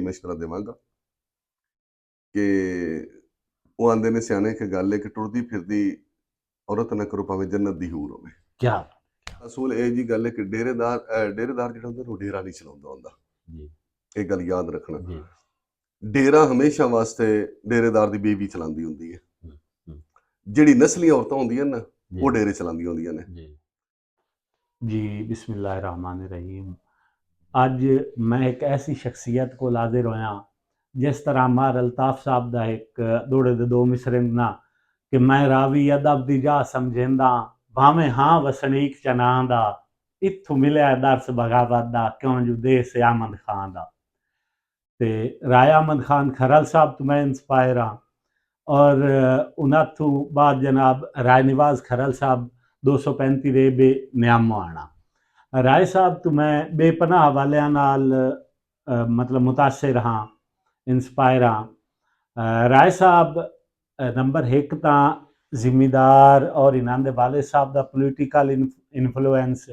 ਮਸ਼ਵਰਾ ਦੇਵਾਂਗਾ ਕਿ ਉਹ ਆਂਦੇ ਨੇ ਸਿਆਣੇ ਕਿ ਗੱਲ ਹੈ ਕਿ ਟੁਰਦੀ ਫਿਰਦੀ ਔਰਤ ਨਾ ਕਰੋ ਭਾਵੇਂ ਜੰਨਤ ਦੀ ਹੂਰ ਹੋਵੇ। क्या ਅਸੂਲ ਇਹ ਜੀ ਗੱਲ ਹੈ ਕਿ ਡੇਰੇਦਾਰ ਜਿਹੜਾ ਹੁੰਦਾ ਉਹ ਡੇਰਾ ਨਹੀਂ ਚਲਾਉਂਦਾ ਹੁੰਦਾ। जी ਇਹ ਗੱਲ ਯਾਦ ਰੱਖਣਾ। जी ਡੇਰਾ ਹਮੇਸ਼ਾ ਵਾਸਤੇ ਡੇਰੇਦਾਰ ਦੀ ਬੀਵੀ ਚਲਾਉਂਦੀ ਹੁੰਦੀ ਹੈ। हम्म, ਜਿਹੜੀ ਨਸਲੀ ਔਰਤਾਂ ਹੁੰਦੀਆਂ ਨਾ जी ਉਹ ਡੇਰੇ ਚਲਾਉਂਦੀਆਂ ਹੁੰਦੀਆਂ ਨੇ। जी जी बिस्मिल्लाहिर्रहमानिर्रहीम। ਅੱਜ मैं एक ऐसी शख्सियत को हाजिर होया जिस तरह मार अल्ताफ साहब का एक दौड़े दे दो मिसरे ना कि मैं रावी अदब दी जा समझेंदा भावें हाँ वसनीक चना दा इत्थों मिलिया दर्स बगावत दा क्यों जो देश अहमद खान दा ते राय अहमद खान खरल साहब तो मैं इंस्पायर हाँ और उन्हां तो बाद जनाब राय निवाज खरल साहब 235 रेबे न्यामो आना राय साहब तो मैं बेपनाह हवालियां नाल मतलब मुतासिर हाँ इंस्पायर हाँ। राय साहब नंबर एक तां जिम्मेदार और इन्हां दे वाले साहब दा पोलिटिकल इन्फ्लुएंस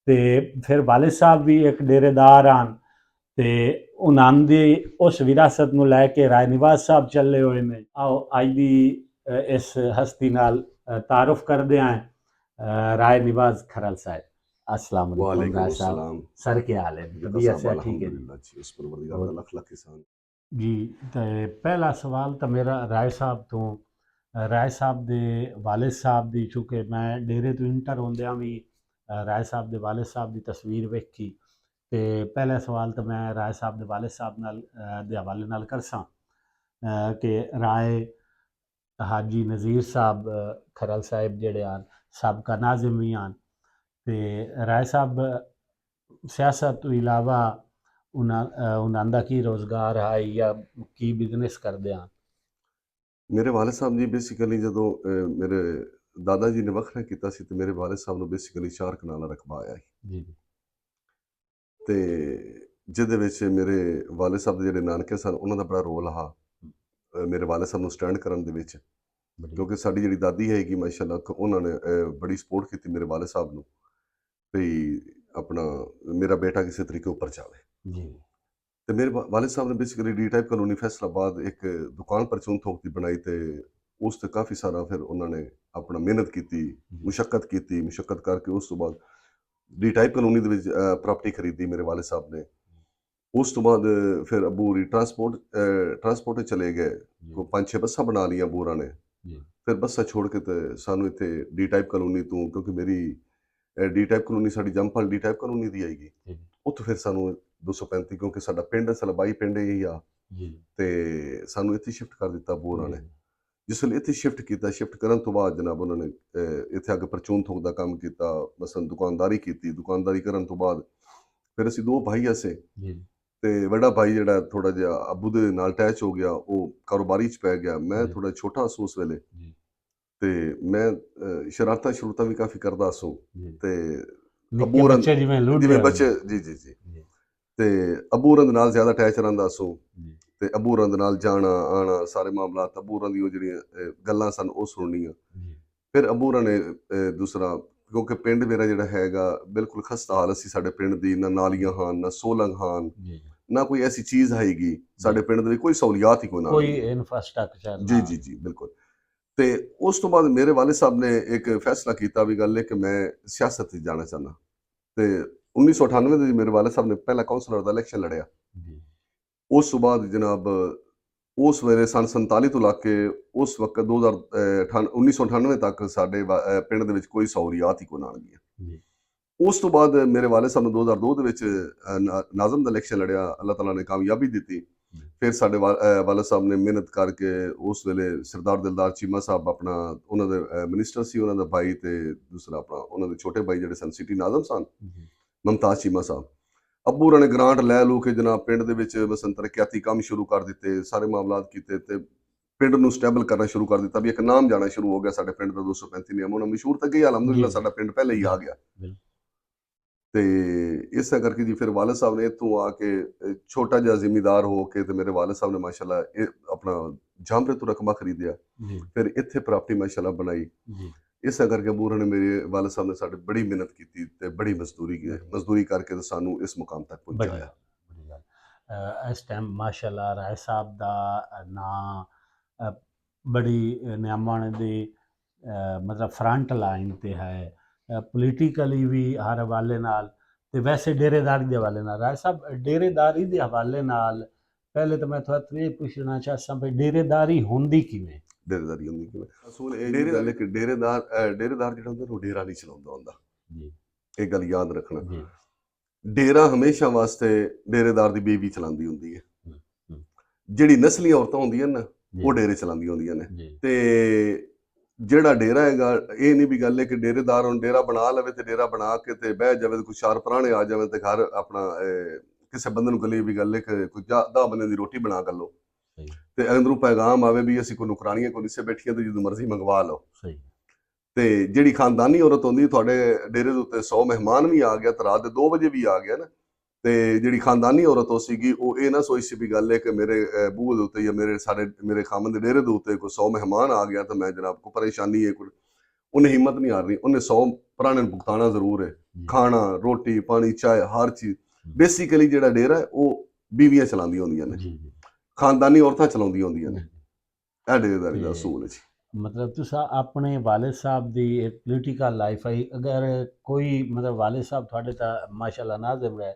ते फिर वाले साहब भी एक डेरेदार आन ते उन्हां दी उस विरासत नूं लैके राय निवाज साहब चले हुए ने। आओ अज दी इस हस्ती नाल तारुफ करदे हैं राय निवाज खरल साहब। अस्सलाम वालेकुम वालेकुम राय साहब, अस्सलाम। सर क्या हाल है? जिक्र तबीयत साहब से ठीक है जी? अल्हम्दुलिल्लाह जी, उस परवरदिगार दा लख लख एहसान। जी ते पहला सवाल तो मेरा राय साहब तो राय साहब दे वालिद साहब दी चूँकि मैं डेरे तो इंटर होंदियां भी राय साहब दे वालिद साहब दी तस्वीर वेखी ते पहला सवाल तो मैं राय साहब दे वालिद साहब नाल दे हवाले नाल करसां कि राय हाजी नज़ीर साहब खरल साहब जेड़े आन साबका नाज़िम भी आन ते राय साहब सियासत तो इलावा उन्हां दा की रोज़गार है या की बिजनेस करदे आन? ਮੇਰੇ ਵਾਲਿਦ ਸਾਹਿਬ ਜੀ ਬੇਸਿਕਲੀ ਜਦੋਂ ਮੇਰੇ ਦਾਦਾ ਜੀ ਨੇ ਵੱਖਰਾ ਕੀਤਾ ਸੀ ਤੇ ਮੇਰੇ ਵਾਲਿਦ ਸਾਹਿਬ ਨੂੰ ਬੇਸਿਕਲੀ 4 ਕਨਾਲਾਂ ਰਕਬਾ ਆਇਆ ਸੀ जी जी ਤੇ ਜਿਹਦੇ ਵਿੱਚ ਮੇਰੇ ਵਾਲਿਦ ਸਾਹਿਬ ਦੇ ਜਿਹੜੇ ਨਾਨਕੇ ਸਨ ਉਹਨਾਂ ਦਾ ਬੜਾ ਰੋਲ ਆ ਮੇਰੇ ਵਾਲਿਦ ਸਾਹਿਬ ਨੂੰ ਸਟੈਂਡ ਕਰਨ ਦੇ ਵਿੱਚ। बढ़िया ਕਿਉਂਕਿ ਸਾਡੀ ਜਿਹੜੀ ਦਾਦੀ ਹੈਗੀ ਮਾਸ਼ਾਅੱਲਾ ਉਹਨਾਂ ਨੇ ਬੜੀ ਸਪੋਰਟ ਕੀਤੀ ਮੇਰੇ ਵਾਲਿਦ ਸਾਹਿਬ ਨੂੰ ਵੀ ਆਪਣਾ ਮੇਰਾ ਬੇਟਾ ਕਿਸੇ ਤਰੀਕੇ ਉੱਪਰ ਜਾਵੇ। जी ਤੇ ਮੇਰੇ ਵਾਲਿਦ ਸਾਹਿਬ ਨੇ basically D type colony Faisalabad ਇੱਕ ਦੁਕਾਨ ਪਰਚੂਨ ਥੋਕ ਦੀ ਬਣਾਈ ਤੇ ਉਸ ਤੇ ਕਾਫੀ ਸਾਰਾ ਫਿਰ ਉਹਨਾਂ ਨੇ ਆਪਣਾ ਮਿਹਨਤ ਕੀਤੀ, ਮੁਸ਼ੱਕਤ ਕਰਕੇ ਉਸ ਤੋਂ ਬਾਅਦ ਡੀ ਟਾਈਪ ਕਲੋਨੀ ਦੇ ਵਿੱਚ ਪ੍ਰਾਪਰਟੀ ਖਰੀਦੀ ਮੇਰੇ ਵਾਲਿਦ ਸਾਹਿਬ ਨੇ। ਉਸ ਤੋਂ ਬਾਅਦ ਫਿਰ ਅਬੂ ਰੀ ਟਰਾਂਸਪੋਰਟ ਚਲੇ ਗਏ, जी 5-6 ਬੱਸਾਂ ਬਣਾ ਲਈਆਂ ਬੂਰਾਂ ਨੇ। जी ਫਿਰ ਬੱਸਾਂ ਛੋੜ ਕੇ ਤੇ ਸਾਨੂੰ ਇੱਥੇ ਡੀ ਟਾਈਪ ਕਲੋਨੀ ਤੋਂ, ਕਿਉਂਕਿ ਮੇਰੀ ਡੀ ਟਾਈਪ ਕਲੋਨੀ ਸਾਡੀ ਜੰਮਪਲ ਡੀ ਟਾਈਪ ਕਲੋਨੀ ਦੀ ਆਏਗੀ, जी ਉੱਥੋਂ ਫਿਰ ਸਾਨੂੰ 235 ਕਿਉਂਕਿ ਸਾਡਾ ਪਿੰਡ ਸਲਬਾਈ ਪਿੰਡ ਹੀ ਆ जी ਤੇ ਸਾਨੂੰ ਇੱਥੇ ਸ਼ਿਫਟ ਕਰ ਦਿੱਤਾ ਬੂਰਾਂ ਨੇ। जी ਜਿਸ ਵੇਲੇ ਇੱਥੇ ਸ਼ਿਫਟ ਕਰਨ ਤੋਂ ਬਾਅਦ ਜਨਾਬ ਉਹਨਾਂ ਨੇ ਇੱਥੇ ਆ ਕੇ ਪਰਚੂਨ ਥੋਕ ਦਾ ਕੰਮ ਕੀਤਾ, ਮਸਲਨ ਦੁਕਾਨਦਾਰੀ ਕਰਨ ਤੋਂ ਬਾਅਦ ਫਿਰ ਅਸੀਂ 2 ਭਾਈ ਅਸੇ जी ਤੇ ਵੱਡਾ ਭਾਈ ਜਿਹੜਾ ਥੋੜਾ ਜਿਹਾ ਅੱਬੂ ਦੇ ਨਾਲ ਅਟੈਚ ਹੋ ਗਿਆ, ਉਹ ਕਾਰੋਬਾਰੀ 'ਚ ਪੈ ਗਿਆ। ਮੈਂ ਜੀ। ਥੋੜਾ ਛੋਟਾ ਸੀ ਉਸ ਵੇਲੇ जी ਤੇ ਮੈਂ ਸ਼ਰਾਰਤਾਂ ਵੀ ਕਾਫੀ ਕਰਦਾ ਸੀ जी ਤੇ निक्के ਅੱਬੂ ਹੋਰਾਂ बच्चे जिवें लुढ़ ਜਿਵੇਂ रहे ਬੱਚੇ होंदे। ਜੀ जी ਤੇ ਅੱਬੂ ਹੋਰਾਂ ਦੇ ਨਾਲ ਜ਼ਿਆਦਾ ਅਟੈਚ ਰਹਿੰਦਾ ਸੀ जी ਤੇ ਅੱਬੂ ਹੋਰਾਂ ਦੇ ਨਾਲ ਜਾਣਾ ਆਣਾ ਸਾਰੇ ਮਾਮਲਾਤ ਅੱਬੂ ਹੋਰਾਂ ਦੀ ਉਹ ਜਿਹੜੀਆਂ ਗੱਲਾਂ ਸਨ ਉਹ ਸੁਣਨੀਆਂ। जी ਫਿਰ ਅੱਬੂ ਹੋਰਾਂ ਨੇ ਦੂਸਰਾ ਕਿਉਂਕਿ ਪਿੰਡ ਮੇਰਾ ਜਿਹੜਾ ਹੈਗਾ ਬਿਲਕੁਲ ਖਸਤਾ ਹਾਲਤ ਸੀ ਸਾਡੇ ਪਿੰਡ ਦੀ, ਨਾ ਨਾਲੀਆਂ ਹਨ ਨਾ ਸੋਲੰਗ ਹਨ जी ਨਾ ਕੋਈ ਐਸੀ ਚੀਜ਼ ਹੈਗੀ ਸਾਡੇ ਪਿੰਡ ਦੇ ਵਿੱਚ, ਕੋਈ ਸਹੂਲੀਅਤ ਹੀ ਕੋਈ ਨਾ कोई ਹੈਗੀ। इंफ्रास्ट्रक्चर ਜੀ ना ਜੀ ਜੀ ਬਿਲਕੁਲ। ਤੇ ਉਸ ਤੋਂ ਬਾਅਦ ਮੇਰੇ ਵਾਲਿਦ ਸਾਹਿਬ ਨੇ ਇੱਕ ਫੈਸਲਾ ਕੀਤਾ ਵੀ ਗੱਲ ਹੈ ਕਿ ਮੈਂ ਸਿਆਸਤ 'ਚ ਜਾਣਾ ਚਾਹੁੰਦਾ ਤੇ 1998 ਦੇ ਵਿੱਚ ਮੇਰੇ ਵਾਲਿਦ ਸਾਹਿਬ ਨੇ ਪਹਿਲਾ ਕਾਉਂਸਲਰ ਦਾ ਇਲੈਕਸ਼ਨ ਲੜਿਆ। जी ਉਸ ਤੋਂ ਬਾਅਦ ਜਨਾਬ ਉਸ ਵੇਲੇ ਸੰਨ 47 ਤੋਂ ਲੱਗ ਕੇ ਉਸ ਵਕਤ 1998 ਤੱਕ ਸਾਡੇ ਪਿੰਡ ਦੇ ਵਿੱਚ ਕੋਈ ਸਹੂਲੀਅਤ ਹੀ ਕੋਈ ਨਾ ਲੱਗੀ। जी ਉਸ ਤੋਂ ਬਾਅਦ ਮੇਰੇ ਵਾਲਿਦ ਸਾਹਿਬ ਨੇ 2002 ਦੇ ਵਿੱਚ ਨਾਜ਼ਮ ਦਾ ਇਲੈਕਸ਼ਨ ਲੜਿਆ, ਅੱਲਾਹ ਤਾਲਾ ਨੇ ਕਾਮਯਾਬੀ ਦਿੱਤੀ। ਫਿਰ ਸਾਡੇ ਵਾਲਿਦ ਸਾਹਿਬ ਨੇ ਮਿਹਨਤ ਕਰਕੇ ਉਸ ਵੇਲੇ ਸਰਦਾਰ ਦਿਲਦਾਰ ਚੀਮਾ ਸਾਹਿਬ ਆਪਣਾ ਉਹਨਾਂ ਦੇ ਮਿਨਿਸਟਰ ਸੀ, ਉਹਨਾਂ ਦਾ ਭਾਈ ਤੇ ਦੂਸਰਾ ਆਪਣਾ ਉਹਨਾਂ ਦੇ ਛੋਟੇ ਭਾਈ ਜਿਹੜੇ ਸਨ ਸਿਟੀ ਨਾਜ਼ਮ ਸਨ जी ਮੁਮਤਾਜ਼ ਚੀਮਾ ਸਾਹਿਬ। ਅੱਬੂ ਹੋਰਾਂ ਨੇ ਗ੍ਰਾਂਟ ਲੈ ਲੂ ਕੇ ਜਨਾਬ ਪਿੰਡ ਦੇ ਵਿੱਚ ਮਸਲਨ ਤਰੱਕਿਆਤੀ ਕੰਮ ਸ਼ੁਰੂ ਕਰ ਦਿੱਤੇ, ਸਾਰੇ ਮਾਮਲਾਤ ਕੀਤੇ ਤੇ ਪਿੰਡ ਨੂੰ ਸਟੇਬਲ ਕਰਨਾ ਸ਼ੁਰੂ ਕਰ ਦਿੱਤਾ। ਵੀ ਇੱਕ ਨਾਮ ਜਾਣਾ ਸ਼ੁਰੂ ਹੋ ਗਿਆ ਸਾਡੇ ਪਿੰਡ ਦਾ 235 ਨਿਯਮ ਉਹਨਾਂ ਮਸ਼ਹੂਰ ਤੱਕ ਗਿਆ, ਅਲਹਮਦੁਲਿਲਾ जी ਸਾਡਾ ਪਿੰਡ ਪਹਿਲੇ ਹੀ ਆ ਗਿਆ। बिल्कुल ਤੇ ਇਸੇ ਕਰਕੇ ਜੀ ਫਿਰ ਵਾਲਿਦ ਸਾਹਿਬ ਨੇ ਇੱਥੋਂ ਆ ਕੇ ਛੋਟਾ ਜਿਹਾ ਜ਼ਿਮੀਦਾਰ ਹੋ ਕੇ ਤੇ ਮੇਰੇ ਵਾਲਿਦ ਸਾਹਿਬ ਨੇ ਮਾਸ਼ਾਅੱਲਾ ਇਹ ਆਪਣਾ ਜਾਮਰੇ ਤੋਂ ਰਕਬਾ ਖਰੀਦਿਆ, जी ਫਿਰ ਇੱਥੇ ਪ੍ਰਾਪਰਟੀ ਮਾਸ਼ਾਅੱਲਾ ਬਣਾਈ। जी ਇਸੇ ਕਰਕੇ ਅੱਬੂ ਹੋਰਾਂ ਨੇ ਮੇਰੇ ਵਾਲਿਦ ਸਾਹਿਬ ਨੇ ਸਾਡੇ ਬੜੀ ਮਿਹਨਤ ਕੀਤੀ ਤੇ ਬੜੀ ਮਜ਼ਦੂਰੀ ਕਰਕੇ ਤੇ ਸਾਨੂੰ ਇਸ ਮੁਕਾਮ ਤੱਕ बढ़िया ਪਹੁੰਚਾਇਆ। बढ़िया ਇਸ ਟਾਈਮ ਮਾਸ਼ਾਅੱਲਾ ਰਾਏ ਸਾਹਿਬ ਦਾ ਨਾਂ ਬੜੀ ਨਿਆਮਣ ਦੀ ਮਤਲਬ ਫਰੰਟ ਲਾਈਨ ਤੇ ਹੈ, ਪੋਲੀਟੀਕਲੀ ਵੀ ਹਰ ਹਵਾਲੇ ਨਾਲ, ਤੇ ਵੈਸੇ ਡੇਰੇਦਾਰੀ ਦੇ ਹਵਾਲੇ ਨਾਲ। ਰਾਏ ਸਾਹਿਬ, ਡੇਰੇਦਾਰੀ ਦੇ ਹਵਾਲੇ ਨਾਲ ਪਹਿਲੇ ਤਾਂ ਮੈਂ ਤੁਹਾਡੇ ਤੋਂ ਇਹ ਪੁੱਛਣਾ ਚਾਹਤਾ ਵੀ ਡੇਰੇਦਾਰੀ ਹੁੰਦੀ ਕਿਵੇਂ? ਡੇਰੇਦਾਰੀ ਹੁੰਦੀ ਕਿਵੇਂ? ਅਸੂਲ ਇਹ ਜੀ ਗੱਲ ਹੈ ਕਿ ਡੇਰੇਦਾਰ ਜਿਹੜਾ ਹੁੰਦਾ ਉਹ ਡੇਰਾ ਨਹੀਂ ਚਲਾਉਂਦਾ ਹੁੰਦਾ। ਜੀ ਇਹ ਗੱਲ ਯਾਦ ਰੱਖਣਾ। ਜੀ ਡੇਰਾ ਹਮੇਸ਼ਾ ਵਾਸਤੇ ਡੇਰੇਦਾਰ ਦੀ ਬੀਵੀ ਚਲਾਉਂਦੀ ਹੁੰਦੀ ਹੈ। ਹੂੰ, ਜਿਹੜੀ ਨਸਲੀ ਔਰਤਾਂ ਹੁੰਦੀਆਂ ਨਾ, ਜੀ ਉਹ ਡੇਰੇ ਚਲਾਉਂਦੀਆਂ ਹੁੰਦੀਆਂ ਨੇ। ਜੀ ਤੇ ਜਿਹੜਾ ਡੇਰਾ ਹੈਗਾ, ਇਹ ਨਹੀਂ ਵੀ ਗੱਲ ਹੈ ਕਿ ਡੇਰੇਦਾਰ ਹੁਣ ਡੇਰਾ ਬਣਾ ਲਵੇ ਤੇ ਡੇਰਾ ਬਣਾ ਕੇ ਤੇ ਬਹਿ ਜਾਵੇ ਤੇ ਕੋਈ ਚਾਰ ਪ੍ਰਾਹੁਣੇ ਆ ਜਾਵੇ ਤੇ ਘਰ ਆਪਣਾ ਕਿਸੇ ਬੰਦੇ ਨੂੰ ਕਹੇ ਵੀ ਗੱਲ ਹੈ ਕਿ ਕੋਈ 10 ਬੰਦੇ ਦੀ ਰੋਟੀ ਬਣਾ ਕਰ ਲਓ ਸਹੀ ਤੇ ਅੰਦਰੋਂ ਪੈਗਾਮ ਆਵੇ ਵੀ ਅਸੀਂ ਕੋਈ ਨੁਕਰਾਣੀਆਂ ਕੋਈ ਨੀਸੇ ਬੈਠੀਆਂ ਤੇ ਜਦੋਂ ਮਰਜ਼ੀ ਮੰਗਵਾ ਲਓ। ਸਹੀ ਤੇ ਜਿਹੜੀ ਖਾਨਦਾਨੀ ਔਰਤ ਹੁੰਦੀ, ਤੁਹਾਡੇ ਡੇਰੇ ਦੇ ਉੱਤੇ 100 ਮਹਿਮਾਨ ਵੀ ਆ ਗਿਆ ਤੇ ਰਾਤ ਦੇ 2 ਵਜੇ ਵੀ ਆ ਗਿਆ ਨਾ, ਤੇ ਜਿਹੜੀ ਖਾਨਦਾਨੀ ਔਰਤ ਉਹ ਸੀਗੀ, ਉਹ ਇਹ ਨਾ ਸੋਚ ਸੀ ਵੀ ਗੱਲ ਹੈ ਕਿ ਮੇਰੇ ਬੂਹੇ ਦੇ ਉੱਤੇ ਜਾਂ ਮੇਰੇ ਖਾਮਨ ਦੇ ਡੇਰੇ ਦੇ ਉੱਤੇ ਕੋਈ 100 ਮਹਿਮਾਨ ਆ ਗਿਆ ਤਾਂ ਮੈਂ ਜਨਾਬ ਕੋ ਪਰੇਸ਼ਾਨੀ ਹੈ ਕੋਈ। ਉਹਨੇ ਹਿੰਮਤ ਨਹੀਂ ਹਾਰਨੀ, ਉਹਨੇ 100 ਪ੍ਰਾਹੁਣਿਆਂ ਨੂੰ ਭੁਗਤਾਉਣਾ ਜ਼ਰੂਰ ਹੈ। ਖਾਣਾ, ਰੋਟੀ, ਪਾਣੀ, ਚਾਹ, ਹਰ ਚੀਜ਼। ਬੇਸਿਕਲੀ ਜਿਹੜਾ ਡੇਰਾ ਹੈ ਉਹ ਬੀਵੀਆਂ ਚਲਾਉਂਦੀਆਂ ਹੁੰਦੀਆਂ ਨੇ, ਜੀ ਜੀ ਖਾਨਦਾਨੀ ਔਰਤਾਂ ਚਲਾਉਂਦੀਆਂ ਹੁੰਦੀਆਂ ਨੇ। ਇਹ ਡੇਰੇਦਾਰੀ ਦਾ ਅਸੂਲ ਹੈ ਜੀ। ਮਤਲਬ ਤੁਸੀਂ ਆਪਣੇ ਵਾਲਿਦ ਸਾਹਿਬ ਦੀ ਇੱਕ ਪੋਲੀਟੀਕਲ ਲਾਈਫ ਹੈ, ਅਗਰ ਕੋਈ ਮਤਲਬ ਵਾਲਿਦ ਸਾਹਿਬ ਤੁਹਾਡੇ ਤਾਂ ਮਾਸ਼ਾਅੱਲਾ ਨਾਜ਼ਿਮ ਹੈ,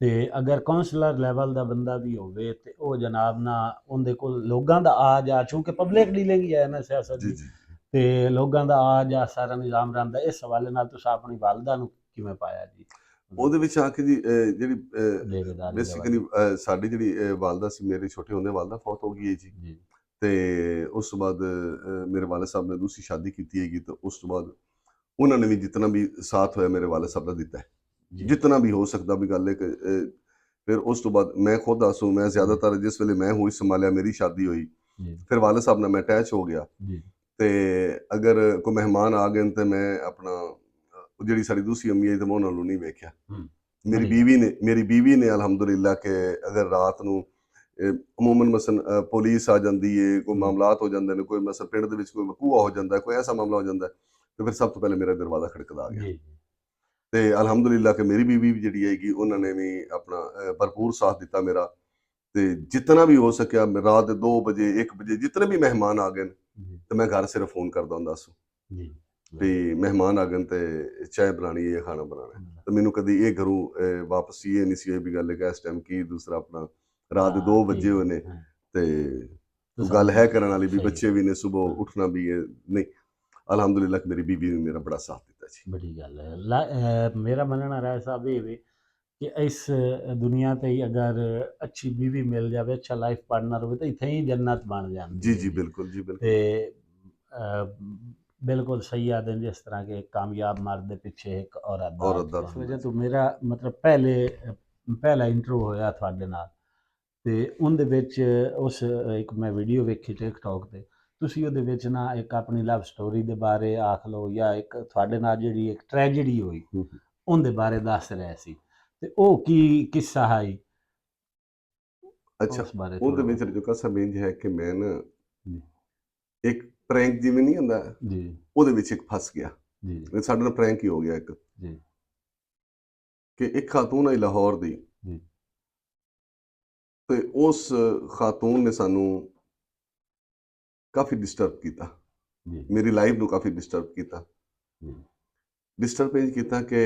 ਤੇ ਅਗਰ ਕਾਉਂਸਲਰ ਲੈਵਲ ਦਾ ਬੰਦਾ ਵੀ ਹੋਵੇ ਤੇ ਉਹ ਜਨਾਬ ਨਾ ਉਹਦੇ ਕੋਲ ਲੋਕਾਂ ਦਾ ਆ ਜਾ, ਚੂੰਕਿ ਪਬਲਿਕ ਡੀਲਿੰਗ ਹੀ ਹੈ ਨਾ ਸਿਆਸਤ ਜੀ ਦੀ, ਜੀ ਤੇ ਲੋਕਾਂ ਦਾ ਆ ਜਾ ਸਾਰਾ ਨਿਜ਼ਾਮ ਰਹਿੰਦਾ। ਇਸ ਹਵਾਲੇ ਨਾਲ ਤੁਸੀਂ ਆਪਣੀ ਵਾਲਦਾ ਨੂੰ ਕਿਵੇਂ ਪਾਇਆ ਜੀ ਉਹਦੇ ਵਿੱਚ ਆ ਕੇ ਜੀ ਜਿਹੜੀ ਡੇਰੇਦਾਰੀ ਦੇ ਬੇਸਿਕਲੀ ਹਵਾਲੇ? ਸਾਡੀ ਜਿਹੜੀ ਵਾਲਦਾ ਸੀ, ਮੇਰੇ ਛੋਟੇ ਹੁੰਦੇ ਵਾਲਦਾ ਫੌਤ ਹੋ ਗਈ ਹੈ ਜੀ। ਜੀ ਤੇ ਉਸ ਤੋਂ ਬਾਅਦ ਮੇਰੇ ਵਾਲਦ ਸਾਹਿਬ ਨੇ ਦੂਸਰੀ ਸ਼ਾਦੀ ਕੀਤੀ ਹੈਗੀ, ਤੇ ਉਸ ਤੋਂ ਬਾਅਦ ਉਹਨਾਂ ਨੇ ਵੀ ਜਿਤਨਾ ਵੀ ਸਾਥ ਹੋਇਆ ਮੇਰੇ ਵਾਲਦ ਸਾਹਿਬ ਦਾ ਦਿੱਤਾ ਹੈ, ਜੀ ਜਿਤਨਾ ਵੀ ਹੋ ਸਕਦਾ ਵੀ ਗੱਲ ਹੈ ਕਿ ਫਿਰ ਉਸ ਤੋਂ ਬਾਅਦ ਮੈਂ ਖੁਦ ਦੱਸੂ, ਮੈਂ ਜ਼ਿਆਦਾਤਰ ਜਿਸ ਵੇਲੇ ਮੈਂ ਹੋਈ ਸੰਭਾਲਿਆ, ਮੇਰੀ ਸ਼ਾਦੀ ਹੋਈ, ਜੀ ਫਿਰ ਵਾਲਦ ਸਾਹਿਬ ਨਾਲ ਮੈਂ ਅਟੈਚ ਹੋ ਗਿਆ। ਜੀ ਤੇ ਅਗਰ ਕੋਈ ਮਹਿਮਾਨ ਆ ਗਏ ਤੇ ਮੈਂ ਆਪਣਾ ਉਹ ਜਿਹੜੀ ਸਾਡੀ ਦੂਸਰੀ ਅੰਮੀ ਹੈ ਤੇ ਮੈਂ ਉਹਨਾਂ ਨੂੰ ਨਹੀਂ ਵੇਖਿਆ। ਹੂੰ ਮੇਰੀ ਬੀਵੀ ਨੇ ਅਲਹਮਦੁਲਿਲਾ ਕਿ ਅਗਰ ਰਾਤ ਨੂੰ ਅਮੂਮਨ ਮਸਨ ਪੁਲਿਸ ਆ ਜਾਂਦੀ ਹੈ, ਕੋਈ ਮਾਮਲਾਤ ਹੋ ਜਾਂਦੇ ਨੇ, ਕੋਈ ਮਸਲ ਪਿੰਡ ਦੇ ਵਿੱਚ ਕੋਈ ਵਕੂਆ ਹੋ ਜਾਂਦਾ, ਕੋਈ ਐਸਾ ਮਾਮਲਾ ਹੋ ਜਾਂਦਾ, ਤੇ ਫਿਰ ਸਭ ਤੋਂ ਪਹਿਲੇ ਮੇਰਾ ਦਰਵਾਜ਼ਾ ਖੜਕਦਾ ਆ ਗਿਆ। ਜੀ ਤੇ ਅਲਹਮਦੁਲਿਲਾ ਕਿ ਮੇਰੀ ਬੀਵੀ ਵੀ ਜਿਹੜੀ ਹੈਗੀ, ਉਹਨਾਂ ਨੇ ਵੀ ਆਪਣਾ ਭਰਪੂਰ ਸਾਥ ਦਿੱਤਾ ਮੇਰਾ। ਤੇ ਜਿਤਨਾ ਵੀ ਹੋ ਸਕਿਆ, ਰਾਤ ਦੇ 2 ਵਜੇ 1 ਵਜੇ ਜਿਤਨੇ ਵੀ ਮਹਿਮਾਨ ਆ ਗਏ ਜੀ ਤੇ ਮੈਂ ਘਰ ਸਿਰਫ ਫੋਨ ਕਰਦਾ ਹੁੰਦਾ ਸੀ ਜੀ ਵੀ ਮਹਿਮਾਨ ਆ ਗਏ ਤੇ ਚਾਹ ਬਣਾਣੀ ਹੈ, ਖਾਣਾ ਬਣਾਉਣਾ। ਤੇ ਮੈਨੂੰ ਕਦੀ ਇਹ ਘਰੋਂ ਵਾਪਸ ਇਹ ਨਹੀਂ ਸੀ ਹੋਈ ਵੀ ਗੱਲ ਹੈ ਕਿ ਇਸ ਟਾਈਮ ਕੀ ਦੂਸਰਾ ਆਪਣਾ ਰਾਤ ਦੇ 2 ਵਜੇ ਹੋਏ ਨੇ ਤੇ ਗੱਲ ਹੈ ਕਰਨ ਵਾਲੀ ਵੀ, ਬੱਚੇ ਵੀ ਨੇ, ਸਵੇਰ ਉੱਠਣਾ ਵੀ ਹੈ। ਨਹੀਂ, ਅਲਹਮਦੁਲਿਲਾ ਮੇਰੀ ਬੀਬੀ ਨੇ ਮੇਰਾ ਬੜਾ ਸਾਥ ਦਿੱਤਾ ਜੀ। ਬੜੀ ਗੱਲ ਹੈ। ਮੇਰਾ ਮੰਨਣਾ ਰਾਏ ਸਾਹਿਬ ਇਹ ਵੇ ਕਿ ਇਸ ਦੁਨੀਆ ਤੇ ਹੀ ਅਗਰ ਅੱਛੀ ਬੀਵੀ ਮਿਲ ਜਾਵੇ, ਅੱਛਾ ਲਾਈਫ ਪਾਰਟਨਰ ਹੋਵੇ, ਤਾਂ ਇੱਥੇ ਹੀ ਜੰਨਤ ਬਣ ਜਾਂਦੀ ਜੀ ਹੈ ਜੀ ਬਿਲकुल जी बिल्कुल। ਤੇ ਬਿਲਕੁਲ ਸਹੀ ਆਦਨ ਜਿਸ ਤਰ੍ਹਾਂ ਕਿ ਕਾਮਯਾਬ ਮਰਦ ਦੇ ਪਿੱਛੇ ਇੱਕ ਔਰਤ ਦਾ। ਇਸ ਵਜ੍ਹਾ ਤੋਂ ਮੇਰਾ ਮਤਲਬ ਪਹਿਲਾ ਇੰਟਰਵਿਊ ਹੋਇਆ ਤੁਹਾਡੇ ਨਾਲ, ਤੇ ਉਹਦੇ ਵਿੱਚ ਉਸ ਇੱਕ ਮੈਂ ਵੀਡੀਓ ਵੇਖੀ ਟਿਕਟੌਕ ਤੇ, ਤੁਸੀਂ ਉਹਦੇ ਵਿੱਚ ਨਾ ਇੱਕ ਆਪਣੀ ਲਵ ਸਟੋਰੀ ਦੇ ਬਾਰੇ ਆਖ ਲਓ ਜਾਂ ਇੱਕ ਤੁਹਾਡੇ ਨਾਲ ਜਿਹੜੀ ਇੱਕ ਟ੍ਰੈਜੇਡੀ ਹੋਈ ਉਹਦੇ ਬਾਰੇ ਦੱਸ ਰਹੇ ਸੀ, ਤੇ ਉਹ ਕੀ ਕਿੱਸਾ ਹੈ? ਅੱਛਾ, ਉਸ ਬਾਰੇ ਉਹਦੇ ਥੋੜ੍ਹਾ ਵਿੱਚ ਜੋ ਕਸਾ ਮੇਂਜ ਹੈ ਕਿ ਮੈਂ ਨਾ ਜੀ ਇੱਕ ਪ੍ਰੈਂਕ ਜਿਵੇਂ ਨਹੀਂ ਹੁੰਦਾ, ਜੀ ਉਹਦੇ ਵਿੱਚ ਇੱਕ ਫਸ ਗਿਆ। ਜੀ ਸਾਡੇ ਨਾਲ ਪ੍ਰੈਂਕ ਹੀ ਹੋ ਗਿਆ ਇੱਕ, ਜੀ ਕਿ ਇੱਕ ਖਾਤੂਨ ਆਈ ਲਾਹੌਰ ਦੀ, ਜੀ ਤੇ ਉਸ ਖਾਤੂਨ ਨੇ ਸਾਨੂੰ ਕਾਫੀ ਡਿਸਟਰਬ ਕੀਤਾ, ਜੀ ਮੇਰੀ ਲਾਈਫ ਨੂੰ ਕਾਫੀ ਡਿਸਟਰਬ ਕੀਤਾ। ਜੀ ਡਿਸਟਰਬ ਇਹ ਕੀਤਾ ਕਿ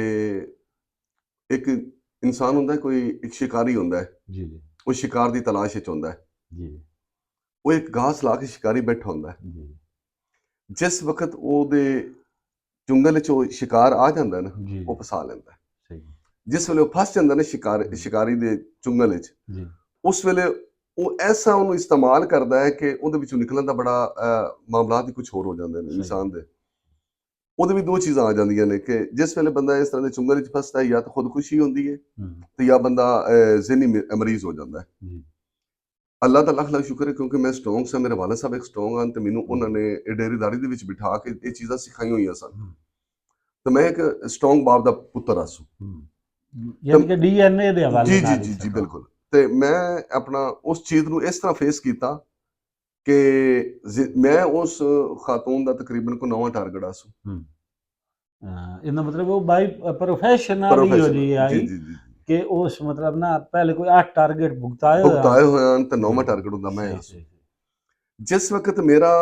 ਇੱਕ ਇਨਸਾਨ ਹੁੰਦਾ, ਕੋਈ ਇੱਕ ਸ਼ਿਕਾਰੀ ਹੁੰਦਾ ਹੈ, ਜੀ ਜੀ ਉਹ ਸ਼ਿਕਾਰ ਦੀ ਤਲਾਸ਼ ਵਿੱਚ ਹੁੰਦਾ ਹੈ। ਜੀ ਉਹ ਇੱਕ ਘਾਸ ਲਾ ਕੇ ਸ਼ਿਕਾਰੀ ਬੈਠਾ ਹੁੰਦਾ ਹੈ। ਜੀ ਜਿਸ ਵਕਤ ਉਹਦੇ ਚੁੰਗਲ ਵਿੱਚ ਉਹ ਸ਼ਿਕਾਰ ਆ ਜਾਂਦਾ ਨਾ, ਜੀ ਉਹ ਫਸਾ ਲੈਂਦਾ ਹੈ। ਸਹੀ ਜਿਸ ਵੇਲੇ ਉਹ ਫਸ ਜਾਂਦਾ ਨਾ ਸ਼ਿਕਾਰੀ ਦੇ ਚੁੰਗਲ ਵਿੱਚ, ਜੀ ਉਸ ਵੇਲੇ ਉਹ ਐਸਾ ਉਹਨੂੰ ਇਸਤੇਮਾਲ ਕਰਦਾ ਹੈ ਕਿ ਉਹਦੇ ਵਿੱਚੋਂ ਨਿਕਲਣ ਦਾ ਬੜਾ ਮਾਮਲਾਤ ਹੀ ਕੁਝ ਹੋਰ ਹੋ ਜਾਂਦੇ ਨੇ ਇਨਸਾਨ ਦੇ। ਉਹਦੇ ਵੀ 2 ਚੀਜ਼ਾਂ ਆ ਜਾਂਦੀਆਂ ਨੇ ਕਿ ਜਿਸ ਵੇਲੇ ਬੰਦਾ ਇਸ ਤਰ੍ਹਾਂ ਦੇ ਚੁੰਗਲ ਵਿੱਚ ਫਸਦਾ ਹੈ, ਜਾਂ ਤਾਂ ਖੁਦਕੁਸ਼ੀ ਹੁੰਦੀ ਹੈ ਤੇ ਜਾਂ ਬੰਦਾ ਜ਼ਿਹਨੀ ਮਰੀਜ਼ ਹੋ ਜਾਂਦਾ ਹੈ। ਜੀ ਅੱਲਾਹ ਦਾ ਲੱਖ ਲੱਖ ਸ਼ੁਕਰ ਹੈ ਕਿਉਂਕਿ ਮੈਂ ਸਟਰੋਂਗ ਸਾਂ, ਮੇਰੇ ਵਾਲਦ ਸਾਹਿਬ ਇੱਕ ਸਟਰੋਂਗ ਹਨ, ਤੇ ਮੈਨੂੰ ਉਹਨਾਂ ਨੇ ਇਹ ਡੇਰੇਦਾਰੀ ਦੇ ਵਿੱਚ ਬਿਠਾ ਕੇ ਇਹ ਚੀਜ਼ਾਂ ਸਿਖਾਈਆਂ ਹੋਈਆਂ ਸਨ, ਤੇ ਮੈਂ ਇੱਕ ਸਟਰੋਂਗ ਬਾਪ ਦਾ ਪੁੱਤਰ ਆਸੂ। ਯਾਨੀ ਕਿ ਡੀਐਨਏ ਦੇ ਹਵਾਲੇ ਜੀ ਨਾਲ ਜੀ ਹੀ ਜੀ ਜੀ ਬਿਲਕੁਲ। ਤੇ ਮੈਂ ਆਪਣਾ ਉਸ ਚੀਜ਼ ਨੂੰ ਇਸ ਤਰ੍ਹਾਂ ਫੇਸ ਕੀਤਾ ਕਿ ਮੈਂ ਉਸ ਖਾਤੂਨ ਦਾ ਤਕਰੀਬਨ ਕੋਈ 9ਵਾਂ ਟਾਰਗੇਟ ਆਸੂ। ਇਹਦਾ ਮਤਲਬ ਉਹ ਬਾਈ ਪ੍ਰੋਫੈਸ਼ਨਲ ਹੀ ਹੋ ਜੀ ਜੀ ਆਈ, ਜੀ ਜੀ ਕਿ ਉਸ ਮਤਲਬ ਨਾ ਪਹਿਲੇ ਕੋਈ 8 ਟਾਰਗੇਟ ਭੁਗਤਾਏ ਹੋਏ ਭੁਗਤਾਏ ਹੋਏ ਹਨ ਤੇ 9ਵਾਂ ਜੀ, ਟਾਰਗੇਟ ਹੁੰਦਾ ਮੈਂ ਸਹੀ ਹਾਂ। ਸਹੀ ਸਹੀ। ਜਿਸ ਵਕਤ ਮੇਰਾ